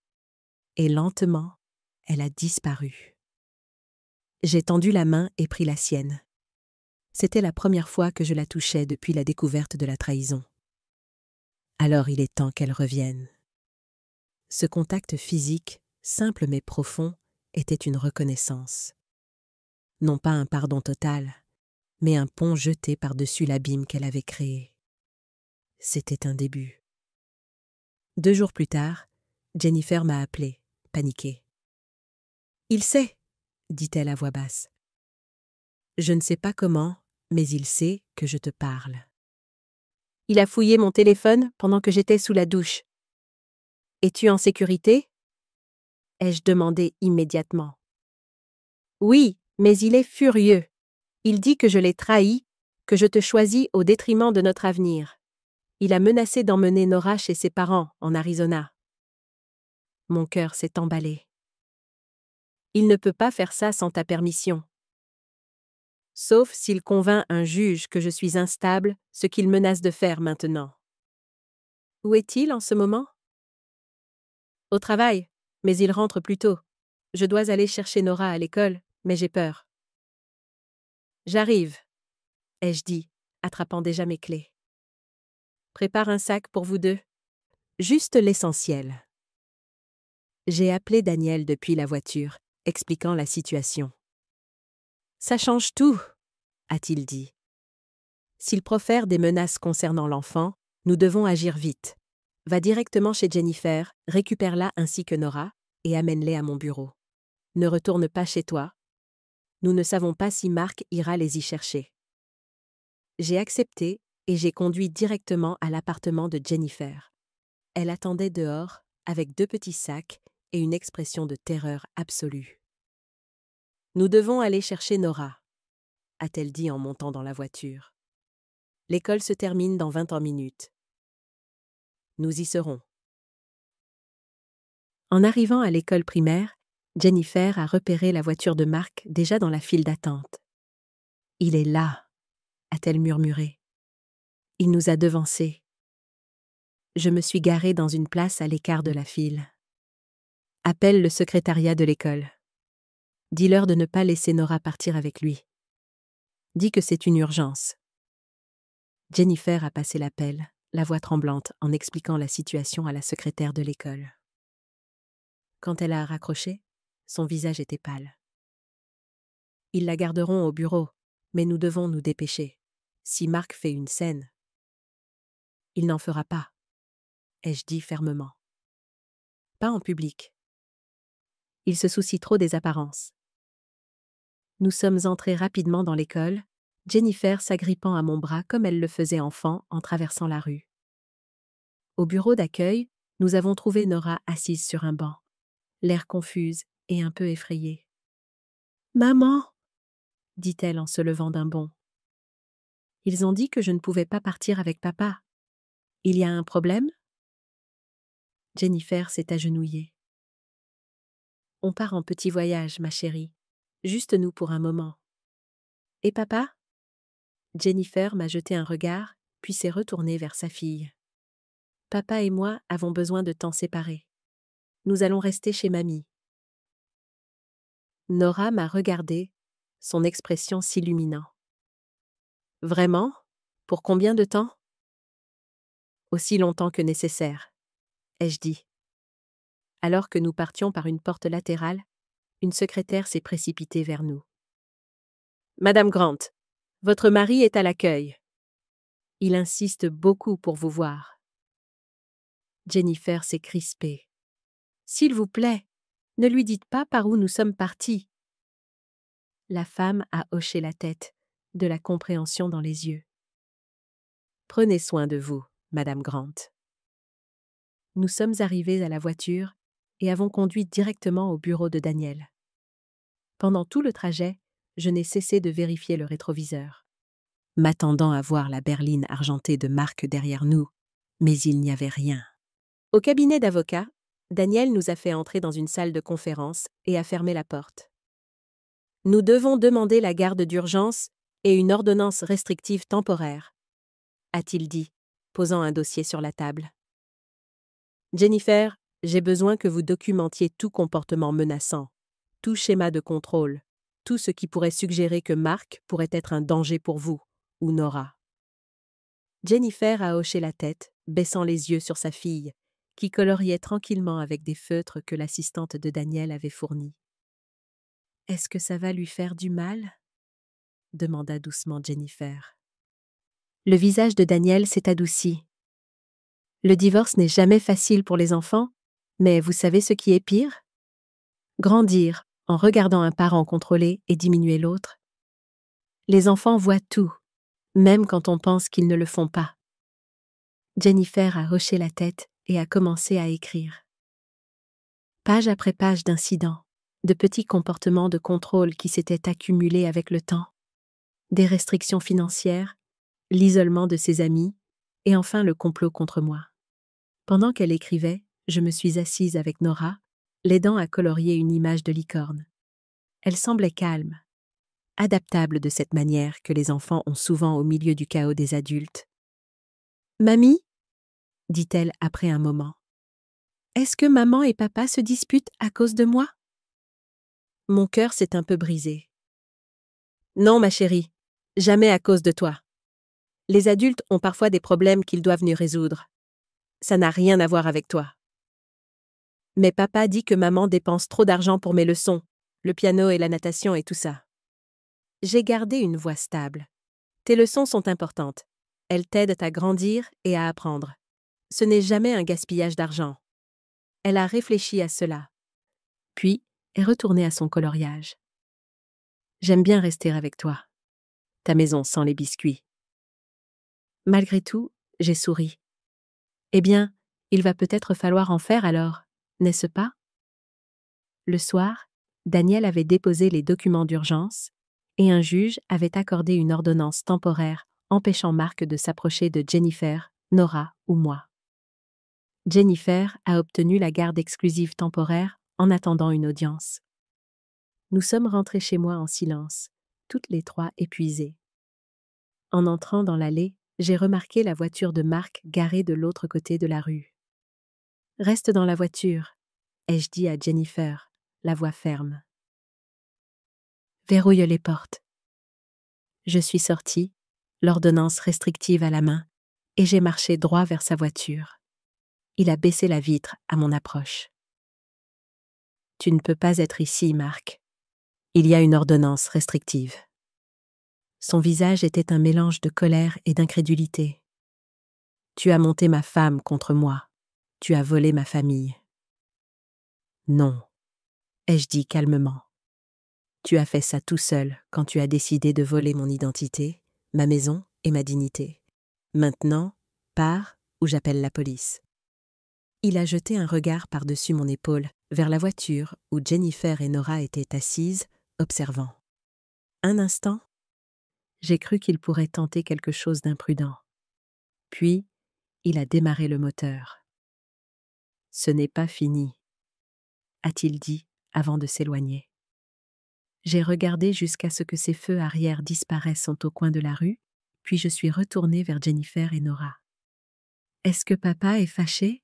S1: Et lentement, elle a disparu. J'ai tendu la main et pris la sienne. C'était la première fois que je la touchais depuis la découverte de la trahison. Alors il est temps qu'elle revienne. Ce contact physique, simple mais profond, était une reconnaissance. Non pas un pardon total, mais un pont jeté par-dessus l'abîme qu'elle avait créé. C'était un début. 2 jours plus tard, Jennifer m'a appelée, paniquée. « Il sait !» dit-elle à voix basse. « Je ne sais pas comment, mais il sait que je te parle. » Il a fouillé mon téléphone pendant que j'étais sous la douche. « Es-tu en sécurité ?» ai-je demandé immédiatement. « Oui, mais il est furieux. Il dit que je l'ai trahi Que je te choisis au détriment de notre avenir. Il a menacé d'emmener Nora chez ses parents, en Arizona. Mon cœur s'est emballé. Il ne peut pas faire ça sans ta permission. Sauf s'il convainc un juge que je suis instable, ce qu'il menace de faire maintenant. Où est-il en ce moment? Au travail, mais il rentre plus tôt. Je dois aller chercher Nora à l'école, mais j'ai peur. J'arrive, ai-je dit, attrapant déjà mes clés. Prépare un sac pour vous deux. Juste l'essentiel. J'ai appelé Daniel depuis la voiture, expliquant la situation. Ça change tout, a-t-il dit. S'il profère des menaces concernant l'enfant, nous devons agir vite. Va directement chez Jennifer, récupère-la ainsi que Nora, et amène-les à mon bureau. Ne retourne pas chez toi. Nous ne savons pas si Mark ira les y chercher. J'ai accepté et j'ai conduit directement à l'appartement de Jennifer. Elle attendait dehors, avec 2 petits sacs et une expression de terreur absolue. Nous devons aller chercher Nora, a-t-elle dit en montant dans la voiture. L'école se termine dans 20 minutes. Nous y serons. En arrivant à l'école primaire, Jennifer a repéré la voiture de Mark déjà dans la file d'attente. « Il est là », a-t-elle murmuré. « Il nous a devancés. » Je me suis garée dans une place à l'écart de la file. « Appelle le secrétariat de l'école. Dis-leur de ne pas laisser Nora partir avec lui. Dis que c'est une urgence. » Jennifer a passé l'appel, la voix tremblante, en expliquant la situation à la secrétaire de l'école. Quand elle a raccroché, son visage était pâle. « Ils la garderont au bureau, mais nous devons nous dépêcher. Si Mark fait une scène... » « Il n'en fera pas, » ai-je dit fermement. « Pas en public. Il se soucie trop des apparences. » Nous sommes entrés rapidement dans l'école, Jennifer s'agrippant à mon bras comme elle le faisait enfant en traversant la rue. Au bureau d'accueil, nous avons trouvé Nora assise sur un banc, l'air confuse et un peu effrayée. « Maman !» dit-elle en se levant d'un bond. « Ils ont dit que je ne pouvais pas partir avec papa. Il y a un problème ?» Jennifer s'est agenouillée. « On part en petit voyage, ma chérie. Juste nous pour un moment. »« Et papa ?» Jennifer m'a jeté un regard, puis s'est retournée vers sa fille. « Papa et moi avons besoin de temps séparés. Nous allons rester chez mamie. » Nora m'a regardée, son expression s'illuminant. « Vraiment? Pour combien de temps? » « Aussi longtemps que nécessaire, » ai-je dit. Alors que nous partions par une porte latérale, une secrétaire s'est précipitée vers nous. « Madame Grant, votre mari est à l'accueil. Il insiste beaucoup pour vous voir. » Jennifer s'est crispée. « S'il vous plaît, ne lui dites pas par où nous sommes partis. » La femme a hoché la tête, de la compréhension dans les yeux. « Prenez soin de vous, Madame Grant. » Nous sommes arrivés à la voiture et avons conduit directement au bureau de Daniel. Pendant tout le trajet, je n'ai cessé de vérifier le rétroviseur, m'attendant à voir la berline argentée de Mark derrière nous, mais il n'y avait rien. Au cabinet d'avocat, Daniel nous a fait entrer dans une salle de conférence et a fermé la porte. « Nous devons demander la garde d'urgence et une ordonnance restrictive temporaire, » a-t-il dit, posant un dossier sur la table. « Jennifer, j'ai besoin que vous documentiez tout comportement menaçant, tout schéma de contrôle, tout ce qui pourrait suggérer que Mark pourrait être un danger pour vous, ou Nora. » Jennifer a hoché la tête, baissant les yeux sur sa fille, qui coloriait tranquillement avec des feutres que l'assistante de Daniel avait fournis. « Est-ce que ça va lui faire du mal ?» demanda doucement Jennifer. Le visage de Daniel s'est adouci. « Le divorce n'est jamais facile pour les enfants, mais vous savez ce qui est pire? Grandir en regardant un parent contrôler et diminuer l'autre. Les enfants voient tout, même quand on pense qu'ils ne le font pas. » Jennifer a hoché la tête et a commencé à écrire. Page après page d'incidents, de petits comportements de contrôle qui s'étaient accumulés avec le temps. Des restrictions financières, l'isolement de ses amis, et enfin le complot contre moi. Pendant qu'elle écrivait, je me suis assise avec Nora, l'aidant à colorier une image de licorne. Elle semblait calme, adaptable de cette manière que les enfants ont souvent au milieu du chaos des adultes. « Mamie » dit-elle après un moment. « Est-ce que maman et papa se disputent à cause de moi ?» Mon cœur s'est un peu brisé. « Non, ma chérie, jamais à cause de toi. Les adultes ont parfois des problèmes qu'ils doivent nous résoudre. Ça n'a rien à voir avec toi. Mais papa dit que maman dépense trop d'argent pour mes leçons, le piano et la natation et tout ça. » J'ai gardé une voix stable. Tes leçons sont importantes. Elles t'aident à grandir et à apprendre. Ce n'est jamais un gaspillage d'argent. Elle a réfléchi à cela. Puis est retournée à son coloriage. J'aime bien rester avec toi. Ta maison sans les biscuits. Malgré tout, j'ai souri. Eh bien, il va peut-être falloir en faire alors, n'est-ce pas? Le soir, Daniel avait déposé les documents d'urgence et un juge avait accordé une ordonnance temporaire empêchant Marc de s'approcher de Jennifer, Nora ou moi. Jennifer a obtenu la garde exclusive temporaire en attendant une audience. Nous sommes rentrés chez moi en silence, toutes les trois épuisées. En entrant dans l'allée, j'ai remarqué la voiture de Marc garée de l'autre côté de la rue. « Reste dans la voiture », ai-je dit à Jennifer, la voix ferme. « Verrouille les portes. » Je suis sortie, l'ordonnance restrictive à la main, et j'ai marché droit vers sa voiture. Il a baissé la vitre à mon approche. « Tu ne peux pas être ici, Marc. Il y a une ordonnance restrictive. » Son visage était un mélange de colère et d'incrédulité. « Tu as monté ma femme contre moi. Tu as volé ma famille. » « Non, » ai-je dit calmement. « Tu as fait ça tout seul quand tu as décidé de voler mon identité, ma maison et ma dignité. Maintenant, pars ou j'appelle la police. » Il a jeté un regard par-dessus mon épaule vers la voiture où Jennifer et Nora étaient assises, observant. Un instant, j'ai cru qu'il pourrait tenter quelque chose d'imprudent. Puis, il a démarré le moteur. « Ce n'est pas fini, » a-t-il dit avant de s'éloigner. J'ai regardé jusqu'à ce que ses feux arrière disparaissent au coin de la rue, puis je suis retournée vers Jennifer et Nora. « Est-ce que papa est fâché ?»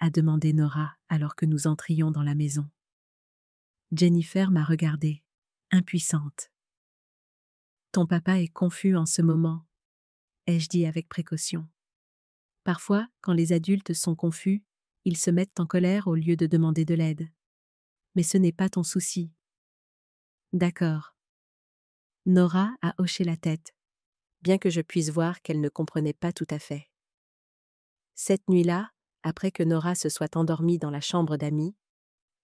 S1: a demandé Nora alors que nous entrions dans la maison. Jennifer m'a regardée, impuissante. « Ton papa est confus en ce moment, » ai-je dit avec précaution. Parfois, quand les adultes sont confus, ils se mettent en colère au lieu de demander de l'aide. Mais ce n'est pas ton souci. D'accord. Nora a hoché la tête, bien que je puisse voir qu'elle ne comprenait pas tout à fait. Cette nuit-là, après que Nora se soit endormie dans la chambre d'amis,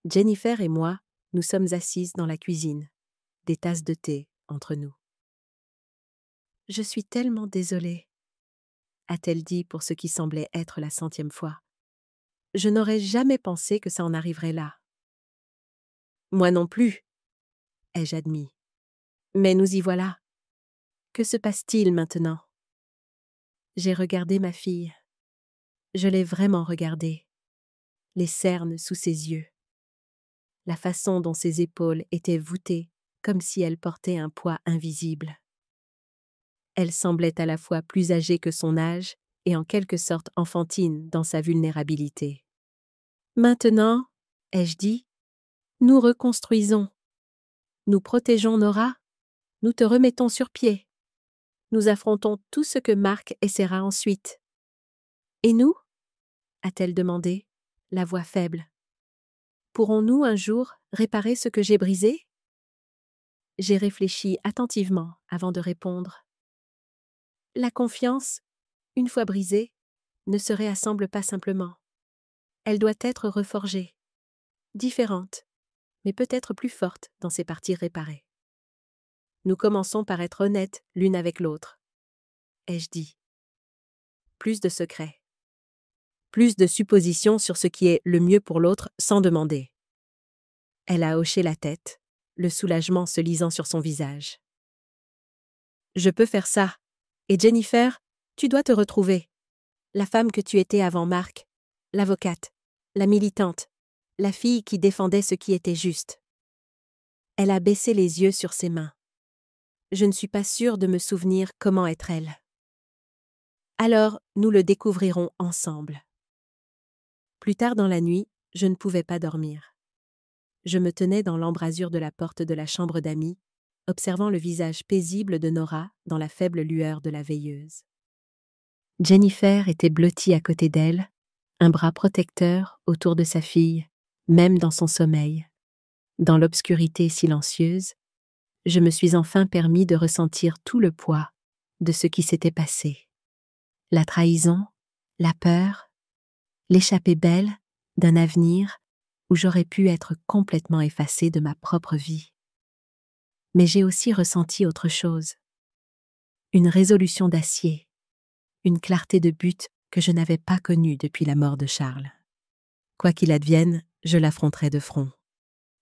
S1: Jennifer et moi, nous sommes assises dans la cuisine, des tasses de thé entre nous. « Je suis tellement désolée, » a-t-elle dit pour ce qui semblait être la 100e fois. « Je n'aurais jamais pensé que ça en arriverait là. »« Moi non plus, » ai-je admis. « Mais nous y voilà. Que se passe-t-il maintenant ?» J'ai regardé ma fille. Je l'ai vraiment regardée. Les cernes sous ses yeux. La façon dont ses épaules étaient voûtées, comme si elle portait un poids invisible. Elle semblait à la fois plus âgée que son âge et en quelque sorte enfantine dans sa vulnérabilité. « Maintenant, » ai-je dit, « nous reconstruisons. Nous protégeons Nora. Nous te remettons sur pied. Nous affrontons tout ce que Marc essaiera ensuite. »« Et nous ?» a-t-elle demandé, la voix faible. « Pourrons-nous un jour réparer ce que j'ai brisé ?» J'ai réfléchi attentivement avant de répondre. La confiance, une fois brisée, ne se réassemble pas simplement. Elle doit être reforgée, différente, mais peut-être plus forte dans ses parties réparées. Nous commençons par être honnêtes l'une avec l'autre, ai-je dit. Plus de secrets. Plus de suppositions sur ce qui est le mieux pour l'autre sans demander. Elle a hoché la tête, le soulagement se lisant sur son visage. Je peux faire ça. Et Jennifer, tu dois te retrouver. La femme que tu étais avant Mark, l'avocate, la militante, la fille qui défendait ce qui était juste. Elle a baissé les yeux sur ses mains. Je ne suis pas sûre de me souvenir comment être elle. Alors, nous le découvrirons ensemble. Plus tard dans la nuit, je ne pouvais pas dormir. Je me tenais dans l'embrasure de la porte de la chambre d'amis, observant le visage paisible de Nora dans la faible lueur de la veilleuse. Jennifer était blottie à côté d'elle, un bras protecteur autour de sa fille, même dans son sommeil. Dans l'obscurité silencieuse, je me suis enfin permis de ressentir tout le poids de ce qui s'était passé. La trahison, la peur, l'échappée belle d'un avenir où j'aurais pu être complètement effacée de ma propre vie. Mais j'ai aussi ressenti autre chose. Une résolution d'acier, une clarté de but que je n'avais pas connue depuis la mort de Charles. Quoi qu'il advienne, je l'affronterai de front.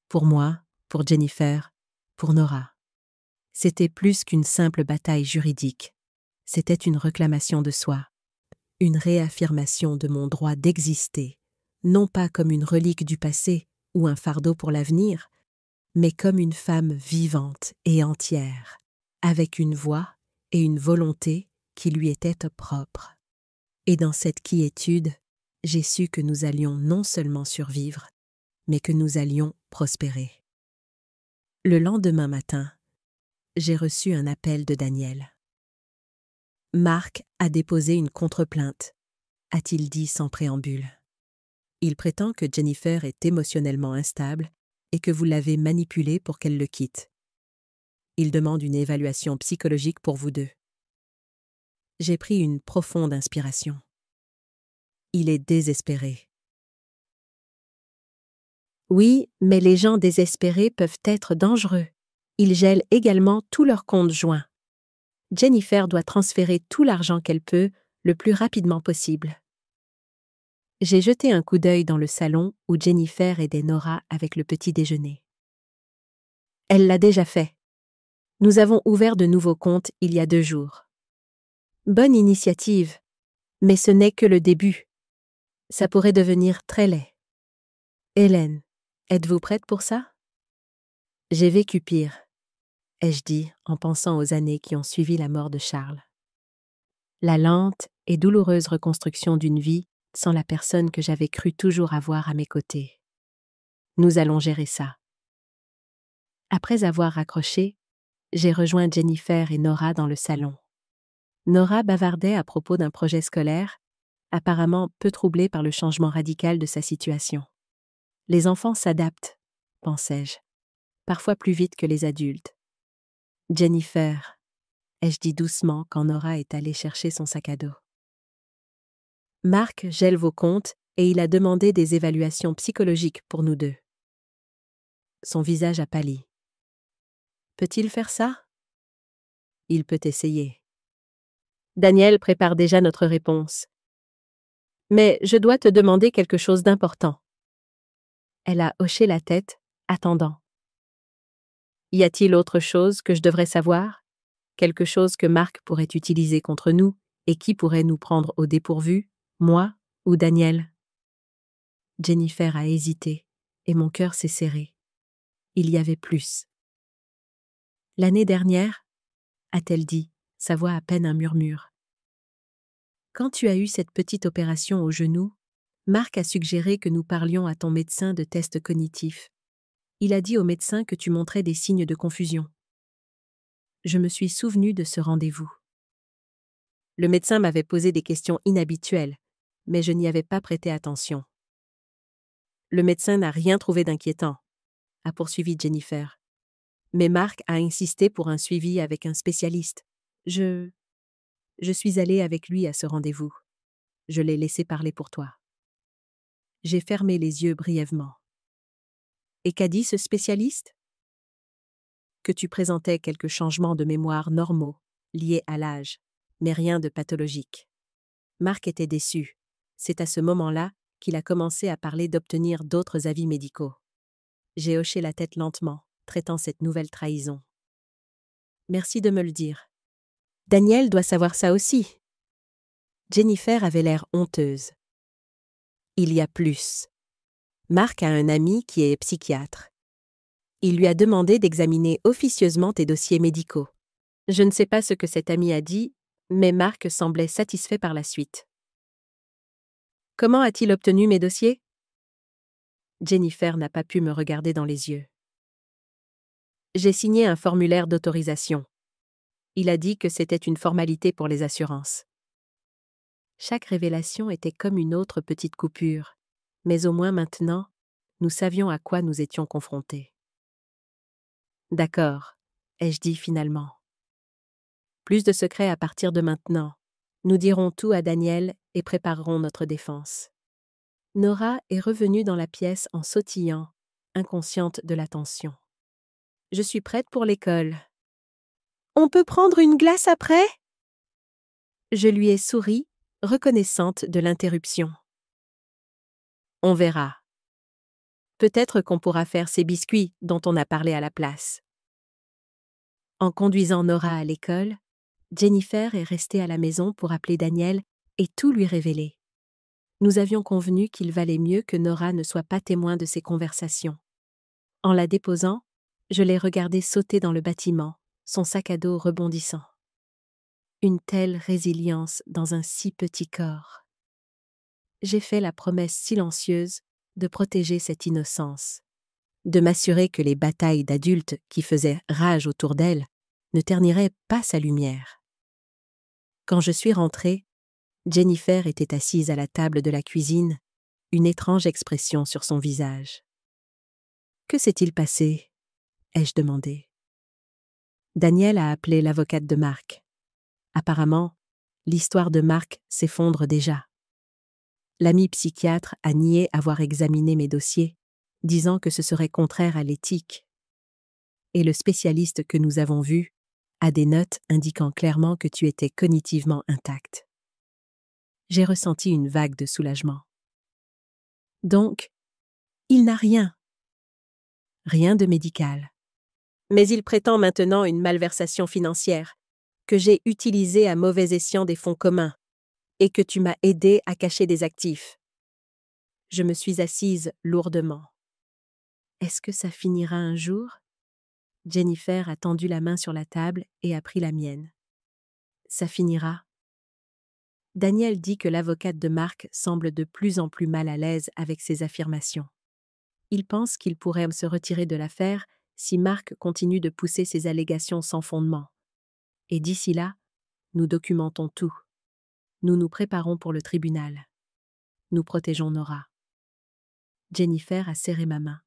S1: Pour moi, pour Jennifer, pour Nora. C'était plus qu'une simple bataille juridique. C'était une réclamation de soi, une réaffirmation de mon droit d'exister, non pas comme une relique du passé ou un fardeau pour l'avenir, mais comme une femme vivante et entière, avec une voix et une volonté qui lui étaient propres. Et dans cette quiétude, j'ai su que nous allions non seulement survivre, mais que nous allions prospérer. Le lendemain matin, j'ai reçu un appel de Daniel. Mark a déposé une contre-plainte, a-t-il dit sans préambule. Il prétend que Jennifer est émotionnellement instable et que vous l'avez manipulée pour qu'elle le quitte. Il demande une évaluation psychologique pour vous deux. J'ai pris une profonde inspiration. Il est désespéré. Oui, mais les gens désespérés peuvent être dangereux. Ils gèlent également tous leurs comptes joints. Jennifer doit transférer tout l'argent qu'elle peut le plus rapidement possible. J'ai jeté un coup d'œil dans le salon où Jennifer aidait Nora avec le petit déjeuner. Elle l'a déjà fait. Nous avons ouvert de nouveaux comptes il y a 2 jours. Bonne initiative, mais ce n'est que le début. Ça pourrait devenir très laid. Hélène, êtes-vous prête pour ça? J'ai vécu pire, ai-je dit en pensant aux années qui ont suivi la mort de Charles. La lente et douloureuse reconstruction d'une vie sans la personne que j'avais cru toujours avoir à mes côtés. Nous allons gérer ça. Après avoir raccroché, j'ai rejoint Jennifer et Nora dans le salon. Nora bavardait à propos d'un projet scolaire, apparemment peu troublée par le changement radical de sa situation. Les enfants s'adaptent, pensais-je, parfois plus vite que les adultes. Jennifer, ai-je dit doucement quand Nora est allée chercher son sac à dos. Mark gèle vos comptes et il a demandé des évaluations psychologiques pour nous deux. Son visage a pâli. Peut-il faire ça? Il peut essayer. Daniel prépare déjà notre réponse. Mais je dois te demander quelque chose d'important. Elle a hoché la tête, attendant. Y a-t-il autre chose que je devrais savoir? Quelque chose que Mark pourrait utiliser contre nous et qui pourrait nous prendre au dépourvu, moi ou Daniel? Jennifer a hésité et mon cœur s'est serré. Il y avait plus. L'année dernière, a-t-elle dit, sa voix à peine un murmure. Quand tu as eu cette petite opération au genou, Mark a suggéré que nous parlions à ton médecin de tests cognitifs. Il a dit au médecin que tu montrais des signes de confusion. Je me suis souvenue de ce rendez-vous. Le médecin m'avait posé des questions inhabituelles, mais je n'y avais pas prêté attention. Le médecin n'a rien trouvé d'inquiétant, a poursuivi Jennifer. Mais Mark a insisté pour un suivi avec un spécialiste. Je suis allée avec lui à ce rendez-vous. Je l'ai laissé parler pour toi. J'ai fermé les yeux brièvement. Et qu'a dit ce spécialiste? Que tu présentais quelques changements de mémoire normaux, liés à l'âge, mais rien de pathologique. Mark était déçu. C'est à ce moment-là qu'il a commencé à parler d'obtenir d'autres avis médicaux. J'ai hoché la tête lentement, traitant cette nouvelle trahison. Merci de me le dire. Daniel doit savoir ça aussi. Jennifer avait l'air honteuse. Il y a plus. Marc a un ami qui est psychiatre. Il lui a demandé d'examiner officieusement tes dossiers médicaux. Je ne sais pas ce que cet ami a dit, mais Marc semblait satisfait par la suite. Comment a-t-il obtenu mes dossiers? Jennifer n'a pas pu me regarder dans les yeux. J'ai signé un formulaire d'autorisation. Il a dit que c'était une formalité pour les assurances. Chaque révélation était comme une autre petite coupure, mais au moins maintenant, nous savions à quoi nous étions confrontés. D'accord, ai-je dit finalement. Plus de secrets à partir de maintenant. Nous dirons tout à Daniel et préparerons notre défense. Nora est revenue dans la pièce en sautillant, inconsciente de la tension. Je suis prête pour l'école. On peut prendre une glace après? Je lui ai souri, reconnaissante de l'interruption. On verra. Peut-être qu'on pourra faire ces biscuits dont on a parlé à la place. En conduisant Nora à l'école, Jennifer est restée à la maison pour appeler Daniel et tout lui révéler. Nous avions convenu qu'il valait mieux que Nora ne soit pas témoin de ces conversations. En la déposant, je l'ai regardée sauter dans le bâtiment, son sac à dos rebondissant. Une telle résilience dans un si petit corps. J'ai fait la promesse silencieuse de protéger cette innocence, de m'assurer que les batailles d'adultes qui faisaient rage autour d'elle ne terniraient pas sa lumière. Quand je suis rentrée, Jennifer était assise à la table de la cuisine, une étrange expression sur son visage. « Que s'est-il passé ?» ai-je demandé. Daniel a appelé l'avocate de Marc. Apparemment, l'histoire de Marc s'effondre déjà. L'ami psychiatre a nié avoir examiné mes dossiers, disant que ce serait contraire à l'éthique. Et le spécialiste que nous avons vu a des notes indiquant clairement que tu étais cognitivement intacte. J'ai ressenti une vague de soulagement. Donc, il n'a rien. Rien de médical. Mais il prétend maintenant une malversation financière, que j'ai utilisée à mauvais escient des fonds communs, et que tu m'as aidé à cacher des actifs. Je me suis assise lourdement. Est-ce que ça finira un jour? Jennifer a tendu la main sur la table et a pris la mienne. Ça finira. Daniel dit que l'avocate de Marc semble de plus en plus mal à l'aise avec ses affirmations. Il pense qu'il pourrait se retirer de l'affaire si Marc continue de pousser ses allégations sans fondement. Et d'ici là, nous documentons tout. Nous nous préparons pour le tribunal. Nous protégeons Nora. Jennifer a serré ma main.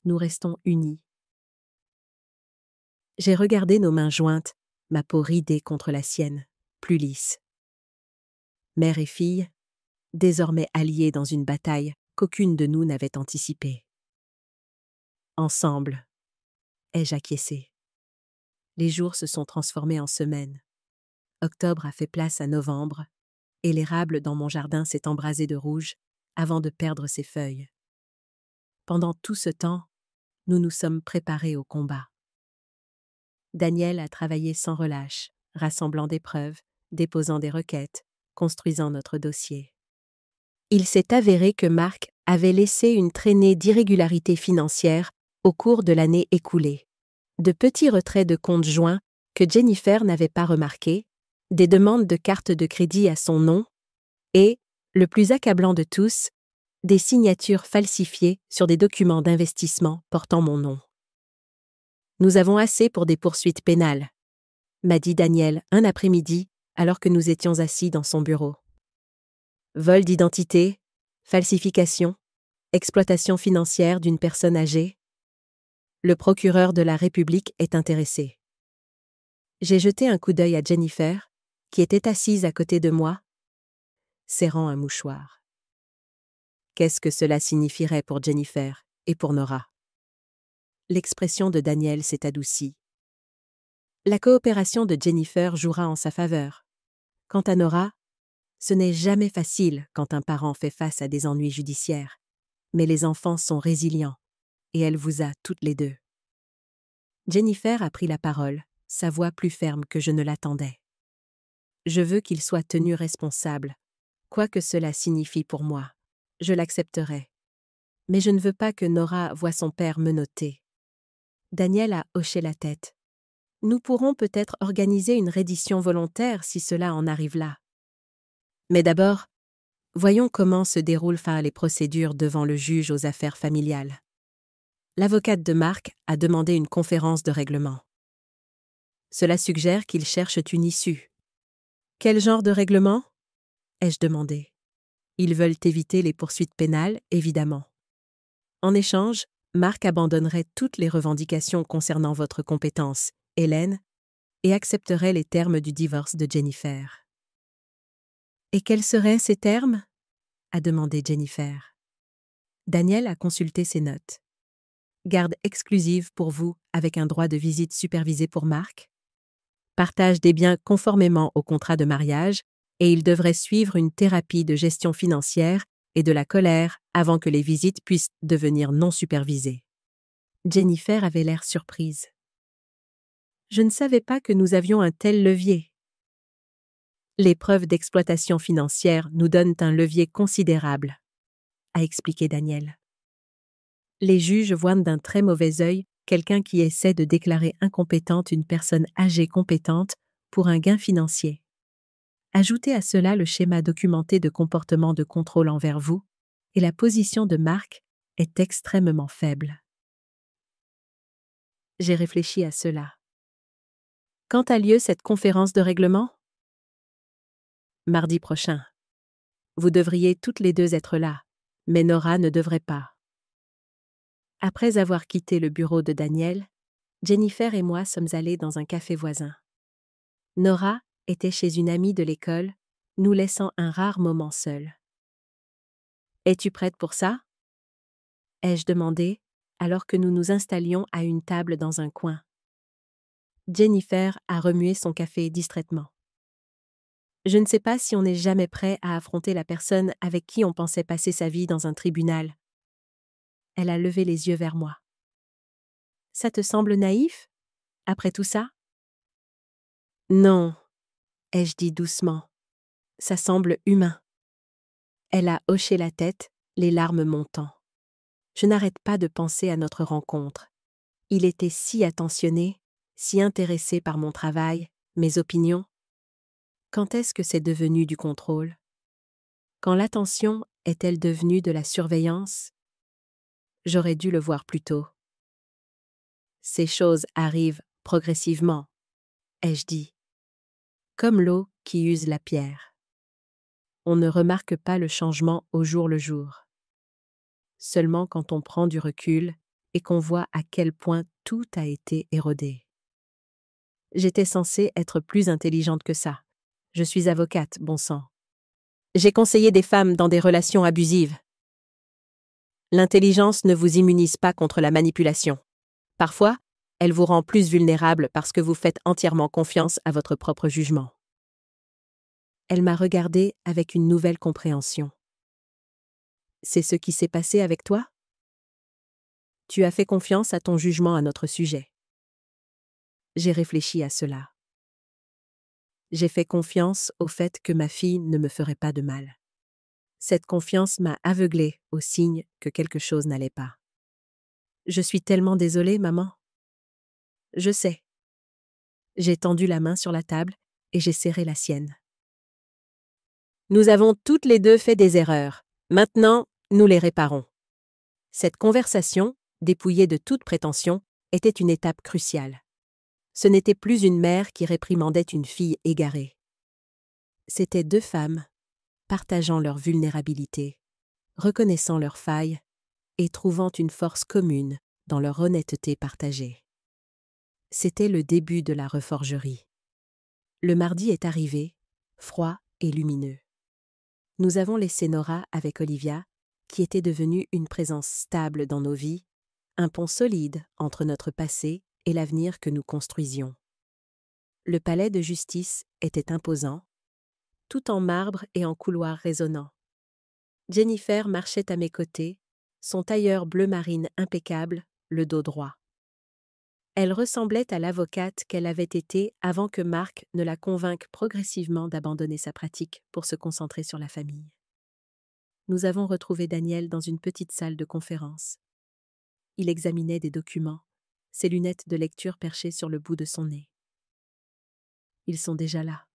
S1: Nous restons unis. J'ai regardé nos mains jointes, ma peau ridée contre la sienne, plus lisse. Mère et fille, désormais alliées dans une bataille qu'aucune de nous n'avait anticipée. Ensemble, ai-je acquiescé. Les jours se sont transformés en semaines. Octobre a fait place à novembre, et l'érable dans mon jardin s'est embrasé de rouge avant de perdre ses feuilles. Pendant tout ce temps, nous nous sommes préparés au combat. Daniel a travaillé sans relâche, rassemblant des preuves, déposant des requêtes, construisant notre dossier. Il s'est avéré que Marc avait laissé une traînée d'irrégularités financières au cours de l'année écoulée. De petits retraits de comptes joints que Jennifer n'avait pas remarqués, des demandes de cartes de crédit à son nom et, le plus accablant de tous, des signatures falsifiées sur des documents d'investissement portant mon nom. Nous avons assez pour des poursuites pénales, m'a dit Daniel un après-midi alors que nous étions assis dans son bureau. Vol d'identité, falsification, exploitation financière d'une personne âgée. Le procureur de la République est intéressé. J'ai jeté un coup d'œil à Jennifer, qui était assise à côté de moi, serrant un mouchoir. Qu'est-ce que cela signifierait pour Jennifer et pour Nora? L'expression de Daniel s'est adoucie. La coopération de Jennifer jouera en sa faveur. Quant à Nora, ce n'est jamais facile quand un parent fait face à des ennuis judiciaires, mais les enfants sont résilients, et elle vous a toutes les deux. Jennifer a pris la parole, sa voix plus ferme que je ne l'attendais. Je veux qu'il soit tenu responsable. Quoi que cela signifie pour moi, je l'accepterai. Mais je ne veux pas que Nora voie son père menotté. Daniel a hoché la tête. Nous pourrons peut-être organiser une reddition volontaire si cela en arrive là. Mais d'abord, voyons comment se déroulent les procédures devant le juge aux affaires familiales. L'avocate de Marc a demandé une conférence de règlement. Cela suggère qu'ils cherchent une issue. Quel genre de règlement ? Ai-je demandé. Ils veulent éviter les poursuites pénales, évidemment. En échange, Marc abandonnerait toutes les revendications concernant votre compétence, Hélène, et accepterait les termes du divorce de Jennifer. Et quels seraient ces termes ? A demandé Jennifer. Daniel a consulté ses notes. Garde exclusive pour vous avec un droit de visite supervisé pour Marc. Partage des biens conformément au contrat de mariage et il devrait suivre une thérapie de gestion financière et de la colère avant que les visites puissent devenir non supervisées. Jennifer avait l'air surprise. Je ne savais pas que nous avions un tel levier. Les preuves d'exploitation financière nous donnent un levier considérable, a expliqué Daniel. Les juges voient d'un très mauvais œil quelqu'un qui essaie de déclarer incompétente une personne âgée compétente pour un gain financier. Ajoutez à cela le schéma documenté de comportement de contrôle envers vous, et la position de Marc est extrêmement faible. J'ai réfléchi à cela. Quand a lieu cette conférence de règlement ? Mardi prochain. Vous devriez toutes les deux être là, mais Nora ne devrait pas. Après avoir quitté le bureau de Daniel, Jennifer et moi sommes allés dans un café voisin. Nora était chez une amie de l'école, nous laissant un rare moment seuls. « Es-tu prête pour ça ?» ai-je demandé, alors que nous nous installions à une table dans un coin. Jennifer a remué son café distraitement. Je ne sais pas si on n'est jamais prêt à affronter la personne avec qui on pensait passer sa vie dans un tribunal. Elle a levé les yeux vers moi. Ça te semble naïf, après tout ça ? Non, ai-je dit doucement. Ça semble humain. Elle a hoché la tête, les larmes montant. Je n'arrête pas de penser à notre rencontre. Il était si attentionné, si intéressé par mon travail, mes opinions. Quand est-ce que c'est devenu du contrôle ? Quand l'attention est-elle devenue de la surveillance ? J'aurais dû le voir plus tôt. Ces choses arrivent progressivement, ai-je dit. Comme l'eau qui use la pierre. On ne remarque pas le changement au jour le jour. Seulement quand on prend du recul et qu'on voit à quel point tout a été érodé. J'étais censée être plus intelligente que ça. Je suis avocate, bon sang. J'ai conseillé des femmes dans des relations abusives. L'intelligence ne vous immunise pas contre la manipulation. Parfois, elle vous rend plus vulnérable parce que vous faites entièrement confiance à votre propre jugement. Elle m'a regardée avec une nouvelle compréhension. C'est ce qui s'est passé avec toi ? Tu as fait confiance à ton jugement à notre sujet. J'ai réfléchi à cela. J'ai fait confiance au fait que ma fille ne me ferait pas de mal. Cette confiance m'a aveuglée au signe que quelque chose n'allait pas. Je suis tellement désolée, maman. Je sais. J'ai tendu la main sur la table et j'ai serré la sienne. Nous avons toutes les deux fait des erreurs. Maintenant, nous les réparons. Cette conversation, dépouillée de toute prétention, était une étape cruciale. Ce n'était plus une mère qui réprimandait une fille égarée. C'étaient deux femmes, partageant leur vulnérabilité, reconnaissant leurs failles et trouvant une force commune dans leur honnêteté partagée. C'était le début de la reforgerie. Le mardi est arrivé, froid et lumineux. Nous avons laissé Nora avec Olivia, qui était devenue une présence stable dans nos vies, un pont solide entre notre passé et l'avenir que nous construisions. Le palais de justice était imposant, tout en marbre et en couloirs résonnants. Jennifer marchait à mes côtés, son tailleur bleu marine impeccable, le dos droit. Elle ressemblait à l'avocate qu'elle avait été avant que Mark ne la convainque progressivement d'abandonner sa pratique pour se concentrer sur la famille. Nous avons retrouvé Daniel dans une petite salle de conférence. Il examinait des documents, ses lunettes de lecture perchées sur le bout de son nez. « Ils sont déjà là »,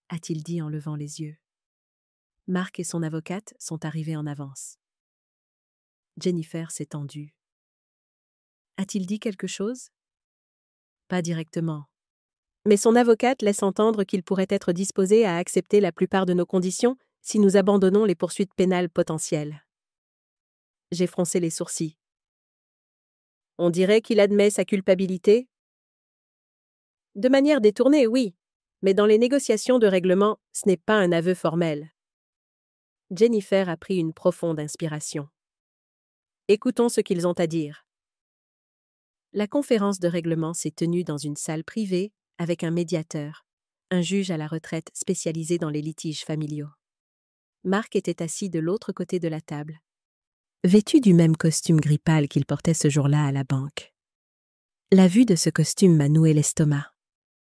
S1: a-t-il dit en levant les yeux. Mark et son avocate sont arrivés en avance. Jennifer s'est tendue. A-t-il dit quelque chose? Pas directement. Mais son avocate laisse entendre qu'il pourrait être disposé à accepter la plupart de nos conditions si nous abandonnons les poursuites pénales potentielles. J'ai froncé les sourcils. On dirait qu'il admet sa culpabilité? De manière détournée, oui, mais dans les négociations de règlement, ce n'est pas un aveu formel. Jennifer a pris une profonde inspiration. Écoutons ce qu'ils ont à dire. La conférence de règlement s'est tenue dans une salle privée avec un médiateur, un juge à la retraite spécialisé dans les litiges familiaux. Mark était assis de l'autre côté de la table, vêtu du même costume gris pâle qu'il portait ce jour-là à la banque. La vue de ce costume m'a noué l'estomac.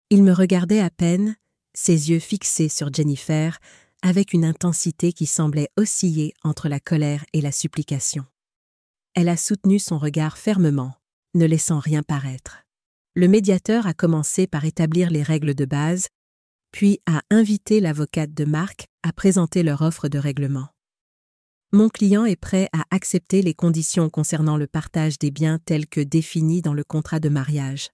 S1: Il me regardait à peine, ses yeux fixés sur Jennifer, avec une intensité qui semblait osciller entre la colère et la supplication. Elle a soutenu son regard fermement, ne laissant rien paraître. Le médiateur a commencé par établir les règles de base, puis a invité l'avocate de Mark à présenter leur offre de règlement. Mon client est prêt à accepter les conditions concernant le partage des biens tels que définis dans le contrat de mariage.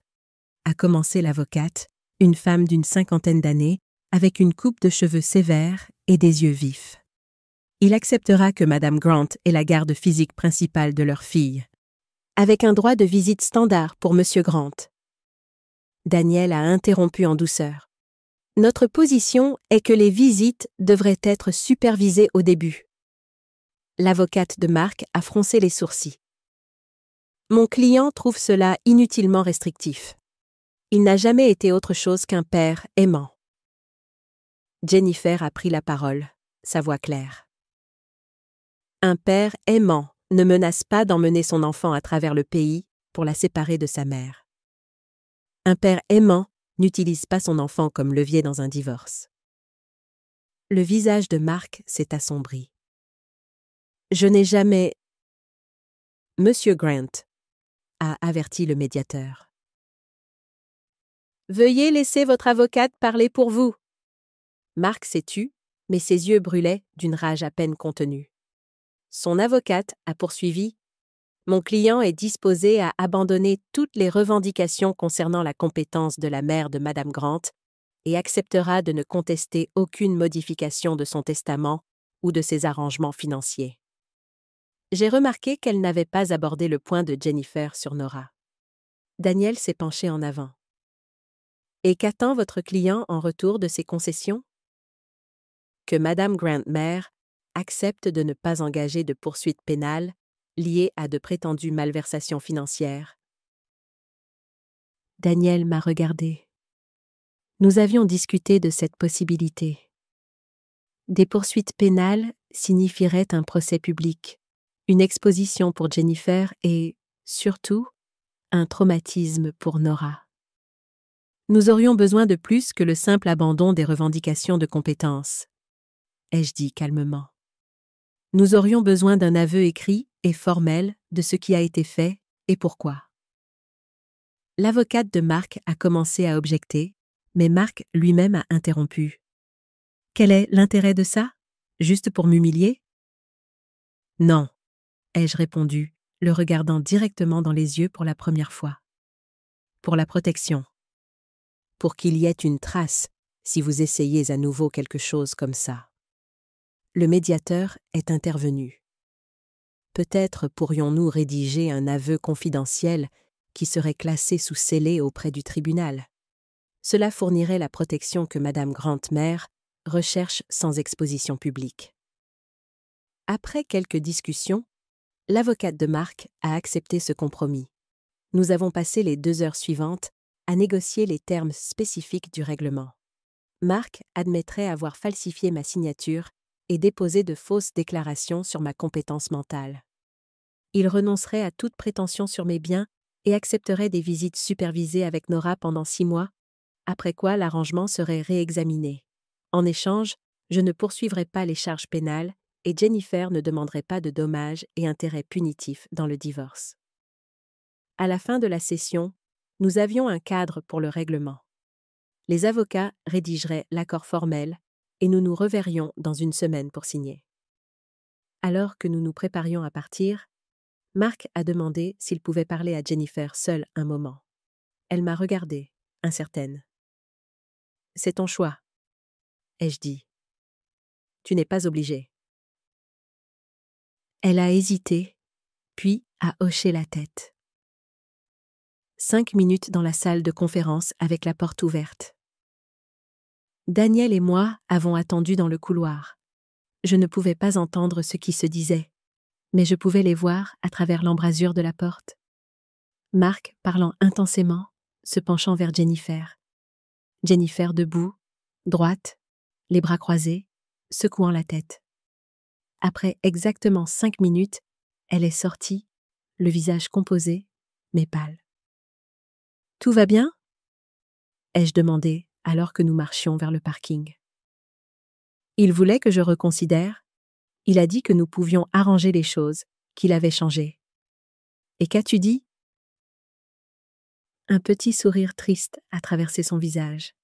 S1: A commencé l'avocate, une femme d'une 50aine d'années, avec une coupe de cheveux sévère et des yeux vifs. Il acceptera que Madame Grant est la garde physique principale de leur fille, avec un droit de visite standard pour Monsieur Grant. Daniel a interrompu en douceur. Notre position est que les visites devraient être supervisées au début. L'avocate de Mark a froncé les sourcils. Mon client trouve cela inutilement restrictif. Il n'a jamais été autre chose qu'un père aimant. Jennifer a pris la parole, sa voix claire. Un père aimant ne menace pas d'emmener son enfant à travers le pays pour la séparer de sa mère. Un père aimant n'utilise pas son enfant comme levier dans un divorce. Le visage de Mark s'est assombri. Je n'ai jamais... Monsieur Grant, a averti le médiateur. Veuillez laisser votre avocate parler pour vous. Mark s'est tu, mais ses yeux brûlaient d'une rage à peine contenue. Son avocate a poursuivi. Mon client est disposé à abandonner toutes les revendications concernant la compétence de la mère de Madame Grant et acceptera de ne contester aucune modification de son testament ou de ses arrangements financiers. J'ai remarqué qu'elle n'avait pas abordé le point de Jennifer sur Nora. Daniel s'est penché en avant. Et qu'attend votre client en retour de ses concessions? Que Madame Grant mère accepte de ne pas engager de poursuites pénales liées à de prétendues malversations financières. Daniel m'a regardé. Nous avions discuté de cette possibilité. Des poursuites pénales signifieraient un procès public, une exposition pour Jennifer et, surtout, un traumatisme pour Nora. Nous aurions besoin de plus que le simple abandon des revendications de compétences, ai-je dit calmement. Nous aurions besoin d'un aveu écrit et formel de ce qui a été fait et pourquoi. L'avocate de Mark a commencé à objecter, mais Mark lui-même a interrompu. Quel est l'intérêt de ça? Juste pour m'humilier? Non, ai-je répondu, le regardant directement dans les yeux pour la première fois. Pour la protection. Pour qu'il y ait une trace si vous essayez à nouveau quelque chose comme ça. Le médiateur est intervenu. Peut-être pourrions-nous rédiger un aveu confidentiel qui serait classé sous scellé auprès du tribunal. Cela fournirait la protection que Madame Grant-mère recherche sans exposition publique. Après quelques discussions, l'avocate de Mark a accepté ce compromis. Nous avons passé les 2 heures suivantes à négocier les termes spécifiques du règlement. Mark admettrait avoir falsifié ma signature et déposé de fausses déclarations sur ma compétence mentale. Il renoncerait à toute prétention sur mes biens et accepterait des visites supervisées avec Nora pendant 6 mois, après quoi l'arrangement serait réexaminé. En échange, je ne poursuivrai pas les charges pénales et Jennifer ne demanderait pas de dommages et intérêts punitifs dans le divorce. À la fin de la session, nous avions un cadre pour le règlement. Les avocats rédigeraient l'accord formel et nous nous reverrions dans une semaine pour signer. Alors que nous nous préparions à partir, Mark a demandé s'il pouvait parler à Jennifer seule un moment. Elle m'a regardée, incertaine. « C'est ton choix, » ai-je dit. « Tu n'es pas obligée. » Elle a hésité, puis a hoché la tête. 5 minutes dans la salle de conférence avec la porte ouverte. Daniel et moi avons attendu dans le couloir. Je ne pouvais pas entendre ce qui se disait, mais je pouvais les voir à travers l'embrasure de la porte. Mark parlant intensément, se penchant vers Jennifer. Jennifer debout, droite, les bras croisés, secouant la tête. Après exactement 5 minutes, elle est sortie, le visage composé, mais pâle. « Tout va bien ?» ai-je demandé alors que nous marchions vers le parking. Il voulait que je reconsidère. Il a dit que nous pouvions arranger les choses, qu'il avait changé. « Et qu'as-tu dit ?» Un petit sourire triste a traversé son visage.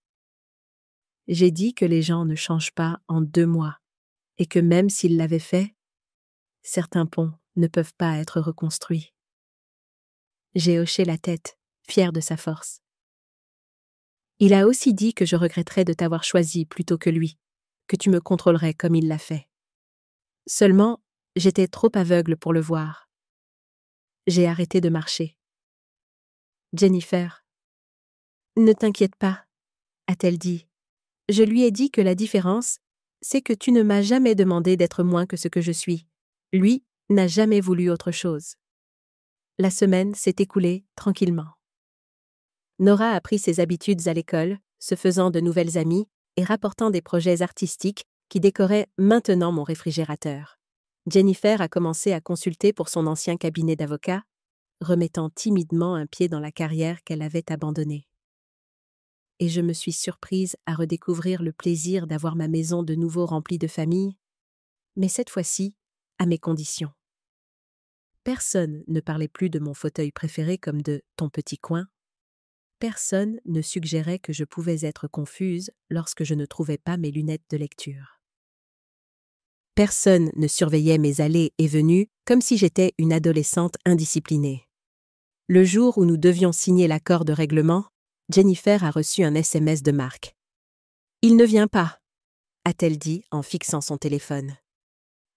S1: J'ai dit que les gens ne changent pas en 2 mois, et que même s'ils l'avaient fait, certains ponts ne peuvent pas être reconstruits. J'ai hoché la tête, fière de sa force. Il a aussi dit que je regretterais de t'avoir choisi plutôt que lui, que tu me contrôlerais comme il l'a fait. Seulement, j'étais trop aveugle pour le voir. J'ai arrêté de marcher. Jennifer. « Ne t'inquiète pas, » a-t-elle dit. Je lui ai dit que la différence, c'est que tu ne m'as jamais demandé d'être moins que ce que je suis. Lui n'a jamais voulu autre chose. La semaine s'est écoulée tranquillement. Nora a pris ses habitudes à l'école, se faisant de nouvelles amies et rapportant des projets artistiques qui décoraient maintenant mon réfrigérateur. Jennifer a commencé à consulter pour son ancien cabinet d'avocat, remettant timidement un pied dans la carrière qu'elle avait abandonnée. Et je me suis surprise à redécouvrir le plaisir d'avoir ma maison de nouveau remplie de famille, mais cette fois-ci, à mes conditions. Personne ne parlait plus de mon fauteuil préféré comme de « ton petit coin ». Personne ne suggérait que je pouvais être confuse lorsque je ne trouvais pas mes lunettes de lecture. Personne ne surveillait mes allées et venues comme si j'étais une adolescente indisciplinée. Le jour où nous devions signer l'accord de règlement, Jennifer a reçu un SMS de Mark. « Il ne vient pas », a-t-elle dit en fixant son téléphone.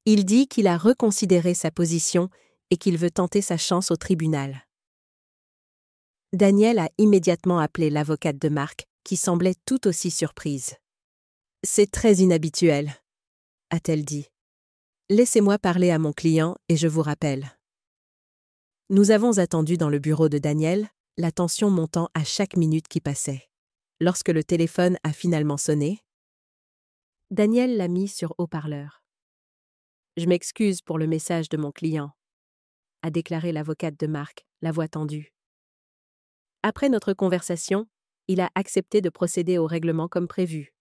S1: Il dit qu'il a reconsidéré sa position et qu'il veut tenter sa chance au tribunal. Daniel a immédiatement appelé l'avocate de Mark, qui semblait tout aussi surprise. « C'est très inhabituel », a-t-elle dit. « Laissez-moi parler à mon client et je vous rappelle. » Nous avons attendu dans le bureau de Daniel, la tension montant à chaque minute qui passait. Lorsque le téléphone a finalement sonné, Daniel l'a mis sur haut-parleur. « Je m'excuse pour le message de mon client », a déclaré l'avocate de Mark, la voix tendue. Après notre conversation, il a accepté de procéder au règlement comme prévu.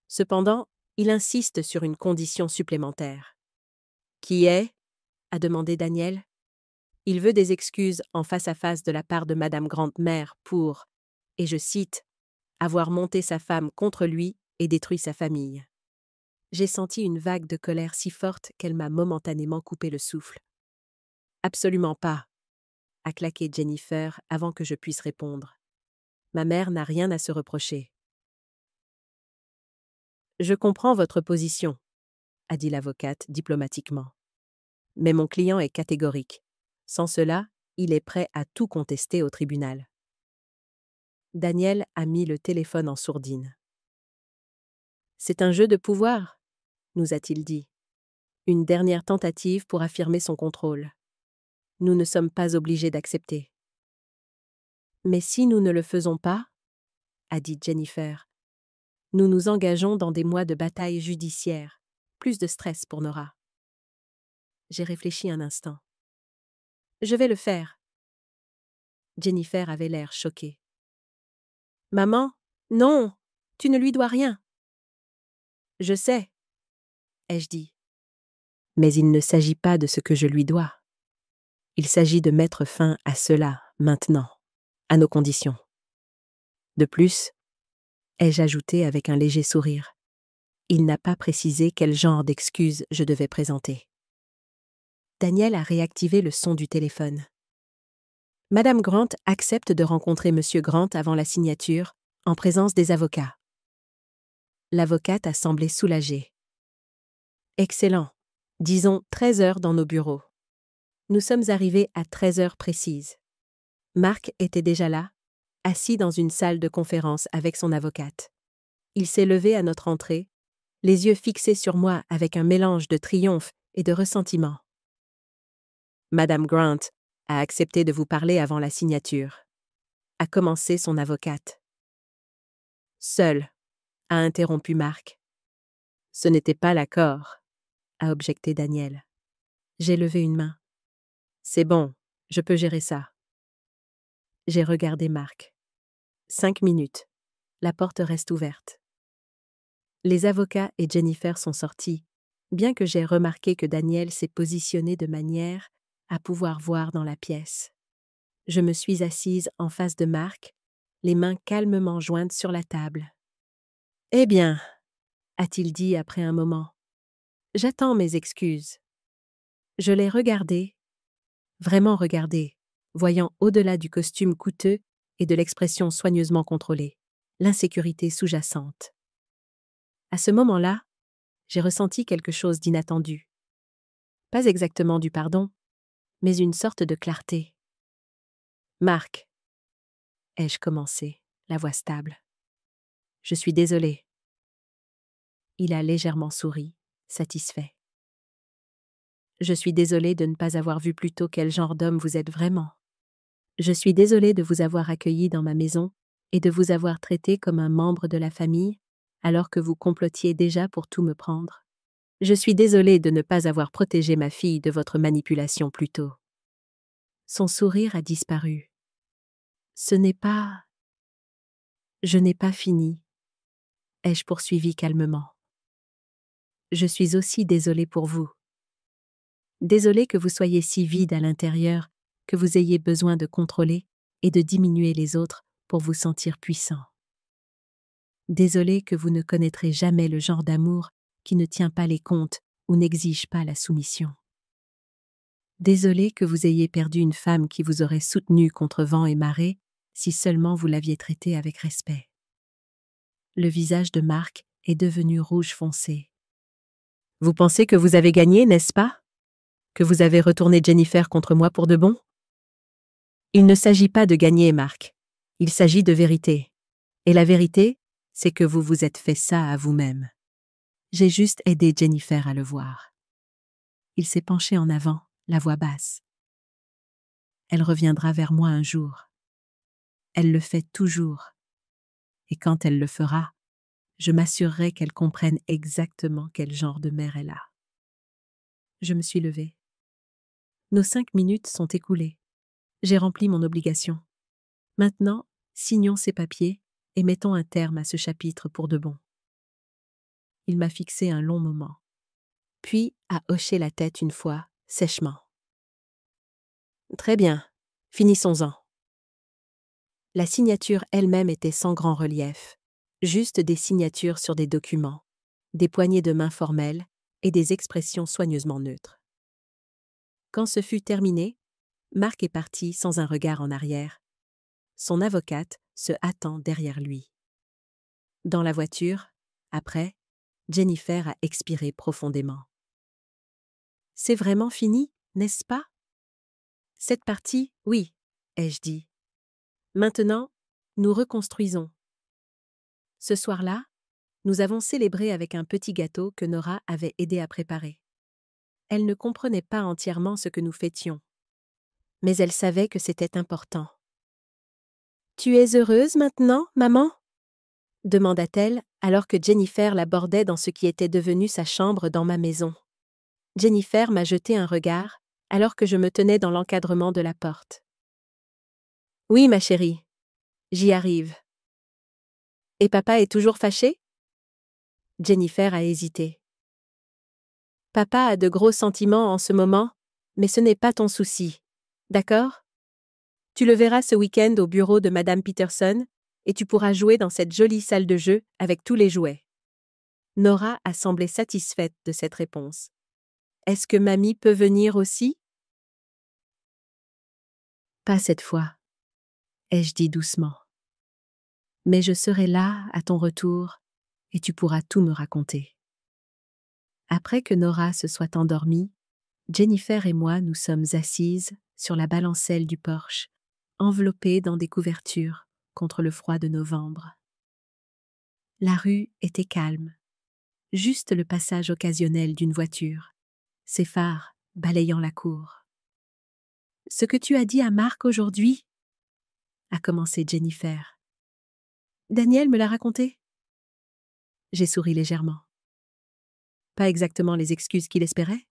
S1: Cependant, il insiste sur une condition supplémentaire. « Qui est ?» a demandé Daniel. Il veut des excuses en face-à-face de la part de Madame Grand'Mère pour, et je cite, « avoir monté sa femme contre lui et détruit sa famille. » J'ai senti une vague de colère si forte qu'elle m'a momentanément coupé le souffle. « Absolument pas », a claqué Jennifer avant que je puisse répondre. Ma mère n'a rien à se reprocher. « Je comprends votre position, » a dit l'avocate diplomatiquement. Mais mon client est catégorique. Sans cela, il est prêt à tout contester au tribunal. Daniel a mis le téléphone en sourdine. « C'est un jeu de pouvoir, » nous a-t-il dit. Une dernière tentative pour affirmer son contrôle. Nous ne sommes pas obligés d'accepter. « Mais si nous ne le faisons pas, » a dit Jennifer, « nous nous engageons dans des mois de bataille judiciaire, plus de stress pour Nora. » J'ai réfléchi un instant. « Je vais le faire. » Jennifer avait l'air choquée. « Maman, non, tu ne lui dois rien. »« Je sais, » ai-je dit. « Mais il ne s'agit pas de ce que je lui dois. Il s'agit de mettre fin à cela, maintenant, à nos conditions. De plus, » ai-je ajouté avec un léger sourire, il n'a pas précisé quel genre d'excuses je devais présenter. Daniel a réactivé le son du téléphone. Madame Grant accepte de rencontrer Monsieur Grant avant la signature, en présence des avocats. L'avocate a semblé soulagée. Excellent. Disons 13 heures dans nos bureaux. Nous sommes arrivés à 13 heures précises. Marc était déjà là, assis dans une salle de conférence avec son avocate. Il s'est levé à notre entrée, les yeux fixés sur moi avec un mélange de triomphe et de ressentiment. Madame Grant a accepté de vous parler avant la signature, a commencé son avocate. Seule, a interrompu Marc. Ce n'était pas l'accord, a objecté Daniel. J'ai levé une main. C'est bon, je peux gérer ça. J'ai regardé Marc. 5 minutes. La porte reste ouverte. Les avocats et Jennifer sont sortis, bien que j'ai remarqué que Daniel s'est positionné de manière à pouvoir voir dans la pièce. Je me suis assise en face de Marc, les mains calmement jointes sur la table. « Eh bien, » a-t-il dit après un moment, « j'attends mes excuses. » Je l'ai regardé, vraiment regardé, voyant au-delà du costume coûteux et de l'expression soigneusement contrôlée, l'insécurité sous-jacente. À ce moment-là, j'ai ressenti quelque chose d'inattendu. Pas exactement du pardon, mais une sorte de clarté. « Marc, » ai-je commencé, la voix stable. « Je suis désolée. » Il a légèrement souri, satisfait. « Je suis désolée de ne pas avoir vu plus tôt quel genre d'homme vous êtes vraiment. Je suis désolée de vous avoir accueilli dans ma maison et de vous avoir traité comme un membre de la famille, alors que vous complotiez déjà pour tout me prendre. Je suis désolée de ne pas avoir protégé ma fille de votre manipulation plus tôt. » Son sourire a disparu. « Ce n'est pas... » « Je n'ai pas fini, » ai-je poursuivi calmement. « Je suis aussi désolée pour vous. Désolée que vous soyez si vide à l'intérieur, que vous ayez besoin de contrôler et de diminuer les autres pour vous sentir puissant. Désolée que vous ne connaîtrez jamais le genre d'amour qui ne tient pas les comptes ou n'exige pas la soumission. Désolée que vous ayez perdu une femme qui vous aurait soutenu contre vent et marée si seulement vous l'aviez traitée avec respect. » Le visage de Marc est devenu rouge foncé. « Vous pensez que vous avez gagné, n'est-ce pas? Que vous avez retourné Jennifer contre moi pour de bon? » Il ne s'agit pas de gagner, Marc. Il s'agit de vérité. Et la vérité, c'est que vous vous êtes fait ça à vous-même. J'ai juste aidé Jennifer à le voir. Il s'est penché en avant, la voix basse. Elle reviendra vers moi un jour. Elle le fait toujours. Et quand elle le fera, je m'assurerai qu'elle comprenne exactement quel genre de mère elle a. Je me suis levée. Nos 5 minutes sont écoulées. J'ai rempli mon obligation. Maintenant, signons ces papiers et mettons un terme à ce chapitre pour de bon. Il m'a fixé un long moment, puis a hoché la tête une fois, sèchement. Très bien, finissons-en. La signature elle-même était sans grand relief, juste des signatures sur des documents, des poignées de main formelles et des expressions soigneusement neutres. Quand ce fut terminé, Marc est parti sans un regard en arrière, son avocate se hâtant derrière lui. Dans la voiture, après, Jennifer a expiré profondément. « C'est vraiment fini, n'est-ce pas? » « Cette partie, oui, » ai-je dit. « Maintenant, nous reconstruisons. » Ce soir-là, nous avons célébré avec un petit gâteau que Nora avait aidé à préparer. Elle ne comprenait pas entièrement ce que nous fêtions, mais elle savait que c'était important. « Tu es heureuse maintenant, maman ?» demanda-t-elle alors que Jennifer l'abordait dans ce qui était devenu sa chambre dans ma maison. Jennifer m'a jeté un regard alors que je me tenais dans l'encadrement de la porte. Oui, ma chérie. J'y arrive. Et papa est toujours fâché? Jennifer a hésité. Papa a de gros sentiments en ce moment, mais ce n'est pas ton souci. D'accord? Tu le verras ce week-end au bureau de Madame Peterson et tu pourras jouer dans cette jolie salle de jeu avec tous les jouets. Nora a semblé satisfaite de cette réponse. Est-ce que mamie peut venir aussi? Pas cette fois, ai-je dit doucement. Mais je serai là à ton retour et tu pourras tout me raconter. Après que Nora se soit endormie, Jennifer et moi nous sommes assises sur la balancelle du porche, enveloppées dans des couvertures contre le froid de novembre. La rue était calme, juste le passage occasionnel d'une voiture, ses phares balayant la cour. « Ce que tu as dit à Marc aujourd'hui ?» a commencé Jennifer. « Daniel me l'a raconté ?» J'ai souri légèrement. Pas exactement les excuses qu'il espérait?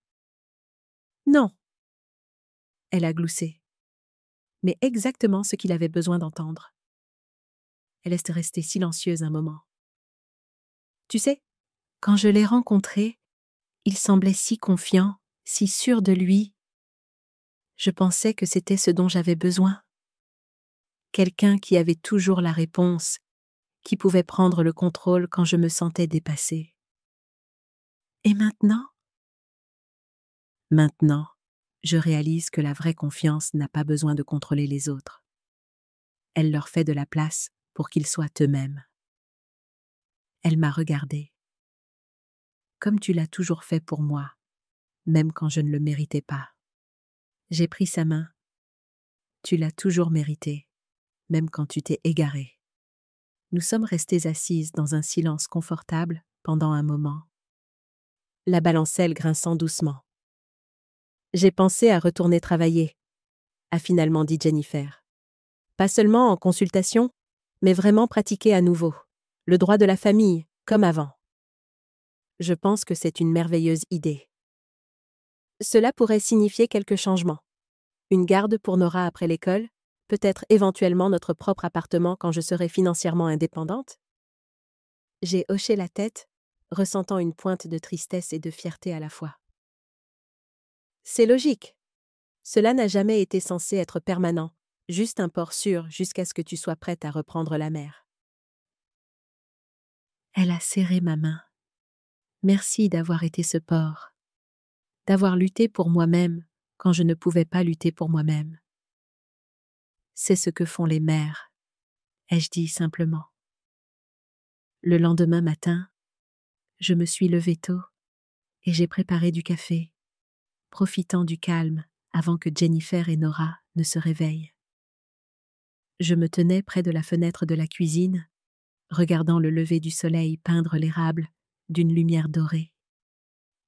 S1: Non. Elle a gloussé. Mais exactement ce qu'il avait besoin d'entendre. Elle est restée silencieuse un moment. Tu sais, quand je l'ai rencontré, il semblait si confiant, si sûr de lui. Je pensais que c'était ce dont j'avais besoin. Quelqu'un qui avait toujours la réponse, qui pouvait prendre le contrôle quand je me sentais dépassée. Et maintenant? Maintenant, je réalise que la vraie confiance n'a pas besoin de contrôler les autres. Elle leur fait de la place pour qu'ils soient eux-mêmes. Elle m'a regardée. Comme tu l'as toujours fait pour moi, même quand je ne le méritais pas. J'ai pris sa main. Tu l'as toujours mérité, même quand tu t'es égarée. Nous sommes restées assises dans un silence confortable pendant un moment. La balancelle grinçant doucement. J'ai pensé à retourner travailler, a finalement dit Jennifer. Pas seulement en consultation, mais vraiment pratiquer à nouveau. Le droit de la famille, comme avant. Je pense que c'est une merveilleuse idée. Cela pourrait signifier quelques changements. Une garde pour Nora après l'école, peut-être éventuellement notre propre appartement quand je serai financièrement indépendante? J'ai hoché la tête, ressentant une pointe de tristesse et de fierté à la fois. C'est logique. Cela n'a jamais été censé être permanent, juste un port sûr jusqu'à ce que tu sois prête à reprendre la mer. Elle a serré ma main. Merci d'avoir été ce port, d'avoir lutté pour moi-même quand je ne pouvais pas lutter pour moi-même. C'est ce que font les mères, ai-je dit simplement. Le lendemain matin, je me suis levée tôt et j'ai préparé du café, profitant du calme avant que Jennifer et Nora ne se réveillent. Je me tenais près de la fenêtre de la cuisine, regardant le lever du soleil peindre l'érable d'une lumière dorée,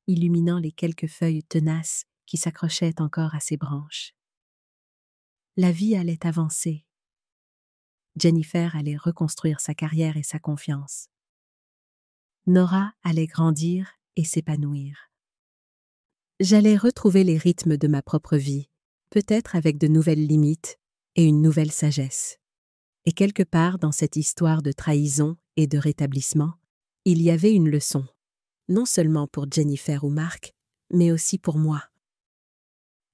S1: illuminant les quelques feuilles tenaces qui s'accrochaient encore à ses branches. La vie allait avancer. Jennifer allait reconstruire sa carrière et sa confiance. Nora allait grandir et s'épanouir. J'allais retrouver les rythmes de ma propre vie, peut-être avec de nouvelles limites et une nouvelle sagesse. Et quelque part dans cette histoire de trahison et de rétablissement, il y avait une leçon, non seulement pour Jennifer ou Marc, mais aussi pour moi.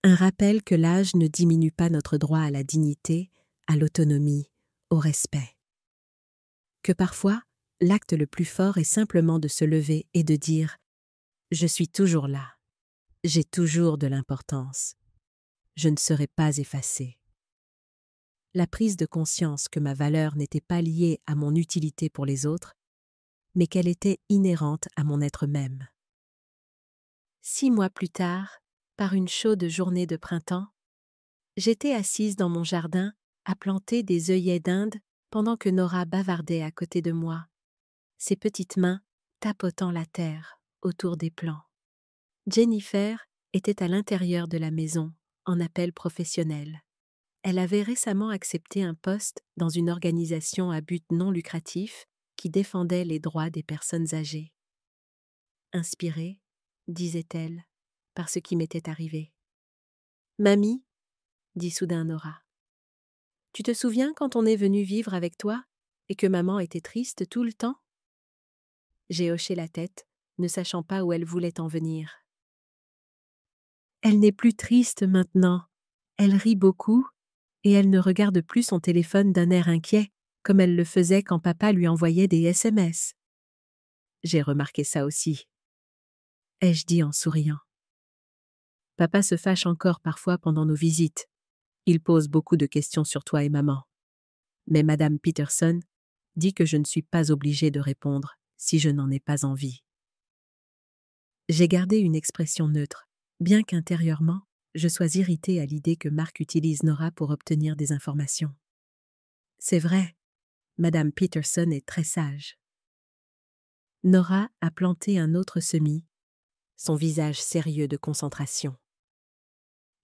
S1: Un rappel que l'âge ne diminue pas notre droit à la dignité, à l'autonomie, au respect. Que parfois, l'acte le plus fort est simplement de se lever et de dire « Je suis toujours là, j'ai toujours de l'importance, je ne serai pas effacée ». La prise de conscience que ma valeur n'était pas liée à mon utilité pour les autres, mais qu'elle était inhérente à mon être même. 6 mois plus tard, par une chaude journée de printemps, j'étais assise dans mon jardin à planter des œillets d'Inde pendant que Nora bavardait à côté de moi, ses petites mains tapotant la terre autour des plants. Jennifer était à l'intérieur de la maison, en appel professionnel. Elle avait récemment accepté un poste dans une organisation à but non lucratif qui défendait les droits des personnes âgées. Inspirée, disait-elle, par ce qui m'était arrivé. « Mamie, dit soudain Nora, Tu te souviens quand on est venu vivre avec toi et que maman était triste tout le temps? J'ai hoché la tête, ne sachant pas où elle voulait en venir. Elle n'est plus triste maintenant. Elle rit beaucoup et elle ne regarde plus son téléphone d'un air inquiet, comme elle le faisait quand papa lui envoyait des SMS. J'ai remarqué ça aussi, ai-je dit en souriant. Papa se fâche encore parfois pendant nos visites. Il pose beaucoup de questions sur toi et maman. Mais Madame Peterson dit que je ne suis pas obligée de répondre si je n'en ai pas envie. J'ai gardé une expression neutre, bien qu'intérieurement, je sois irritée à l'idée que Mark utilise Nora pour obtenir des informations. C'est vrai, Madame Peterson est très sage. Nora a planté un autre semis, son visage sérieux de concentration.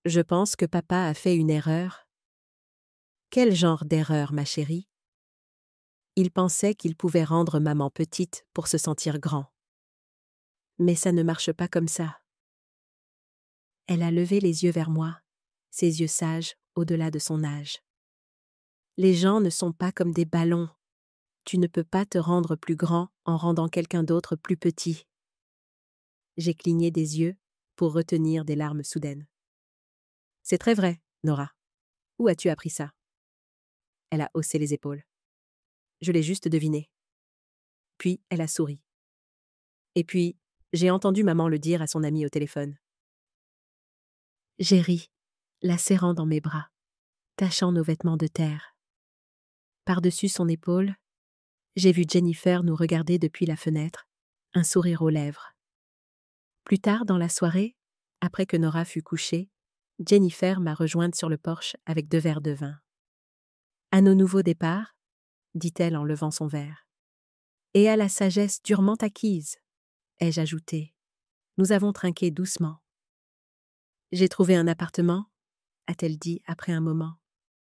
S1: Je pense que papa a fait une erreur. Quel genre d'erreur, ma chérie? Il pensait qu'il pouvait rendre maman petite pour se sentir grand. Mais ça ne marche pas comme ça. Elle a levé les yeux vers moi, ses yeux sages au-delà de son âge. Les gens ne sont pas comme des ballons. Tu ne peux pas te rendre plus grand en rendant quelqu'un d'autre plus petit. J'ai cligné des yeux pour retenir des larmes soudaines. C'est très vrai, Nora. Où as-tu appris ça? Elle a haussé les épaules. Je l'ai juste deviné. Puis elle a souri. Et puis, j'ai entendu maman le dire à son amie au téléphone. J'ai ri, la serrant dans mes bras, tachant nos vêtements de terre. Par-dessus son épaule, j'ai vu Jennifer nous regarder depuis la fenêtre, un sourire aux lèvres. Plus tard dans la soirée, après que Nora fut couchée, Jennifer m'a rejointe sur le porche avec 2 verres de vin. « À nos nouveaux départs » dit-elle en levant son verre. « Et à la sagesse durement acquise » ai-je ajouté. Nous avons trinqué doucement. « J'ai trouvé un appartement » a-t-elle dit après un moment.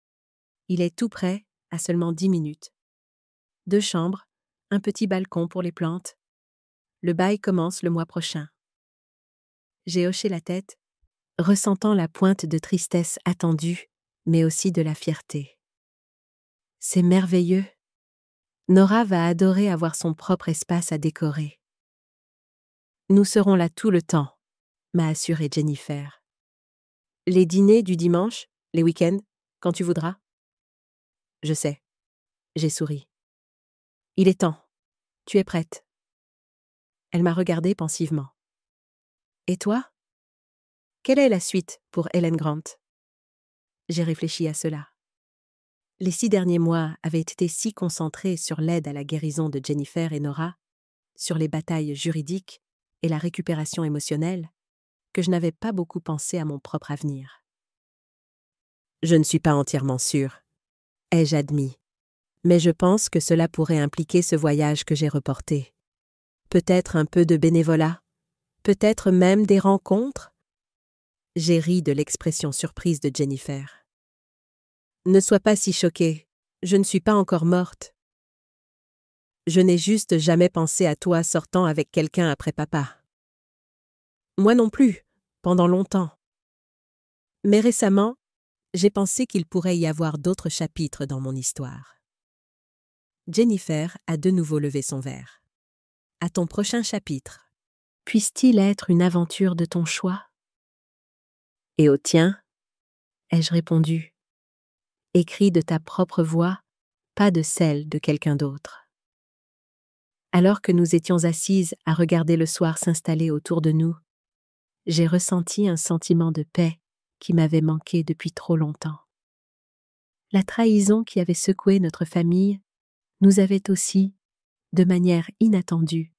S1: « Il est tout près, à seulement 10 minutes. 2 chambres, un petit balcon pour les plantes. Le bail commence le mois prochain. » J'ai hoché la tête, ressentant la pointe de tristesse attendue, mais aussi de la fierté. C'est merveilleux. Nora va adorer avoir son propre espace à décorer. Nous serons là tout le temps, m'a assuré Jennifer. Les dîners du dimanche, les week-ends, quand tu voudras. Je sais. J'ai souri. Il est temps. Tu es prête. Elle m'a regardée pensivement. Et toi? Quelle est la suite pour Helen Grant? J'ai réfléchi à cela. Les 6 derniers mois avaient été si concentrés sur l'aide à la guérison de Jennifer et Nora, sur les batailles juridiques et la récupération émotionnelle, que je n'avais pas beaucoup pensé à mon propre avenir. Je ne suis pas entièrement sûre, ai-je admis, mais je pense que cela pourrait impliquer ce voyage que j'ai reporté. Peut-être un peu de bénévolat, peut-être même des rencontres. J'ai ri de l'expression surprise de Jennifer. Ne sois pas si choquée, je ne suis pas encore morte. Je n'ai juste jamais pensé à toi sortant avec quelqu'un après papa. Moi non plus, pendant longtemps. Mais récemment, j'ai pensé qu'il pourrait y avoir d'autres chapitres dans mon histoire. Jennifer a de nouveau levé son verre. À ton prochain chapitre. Puisse-t-il être une aventure de ton choix? Et au tien? Ai-je répondu. Écrit de ta propre voix, pas de celle de quelqu'un d'autre. Alors que nous étions assises à regarder le soir s'installer autour de nous, j'ai ressenti un sentiment de paix qui m'avait manqué depuis trop longtemps. La trahison qui avait secoué notre famille nous avait aussi, de manière inattendue,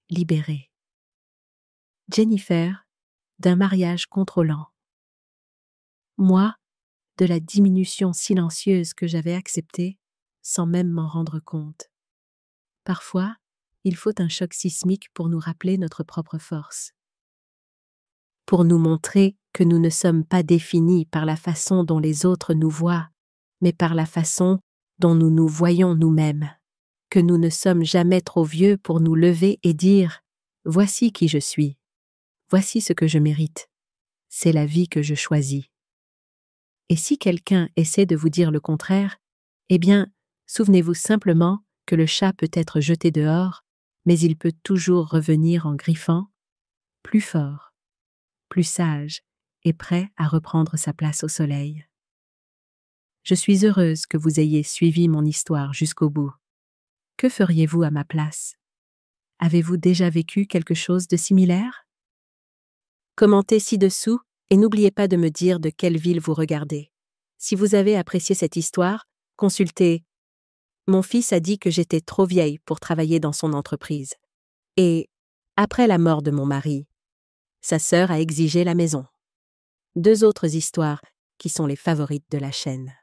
S1: libérés. Jennifer, d'un mariage contrôlant. Moi, de la diminution silencieuse que j'avais acceptée sans même m'en rendre compte. Parfois, il faut un choc sismique pour nous rappeler notre propre force. Pour nous montrer que nous ne sommes pas définis par la façon dont les autres nous voient, mais par la façon dont nous nous voyons nous-mêmes. Que nous ne sommes jamais trop vieux pour nous lever et dire « Voici qui je suis. Voici ce que je mérite. C'est la vie que je choisis. » Et si quelqu'un essaie de vous dire le contraire, Eh bien, souvenez-vous simplement que le chat peut être jeté dehors, mais il peut toujours revenir en griffant, plus fort, plus sage et prêt à reprendre sa place au soleil. Je suis heureuse que vous ayez suivi mon histoire jusqu'au bout. Que feriez-vous à ma place? Avez-vous déjà vécu quelque chose de similaire? Commentez ci-dessous et n'oubliez pas de me dire de quelle ville vous regardez. Si vous avez apprécié cette histoire, consultez Mon fils a dit que j'étais trop vieille pour travailler dans son entreprise. Et, après la mort de mon mari, sa sœur a exigé la maison. Deux autres histoires qui sont les favorites de la chaîne.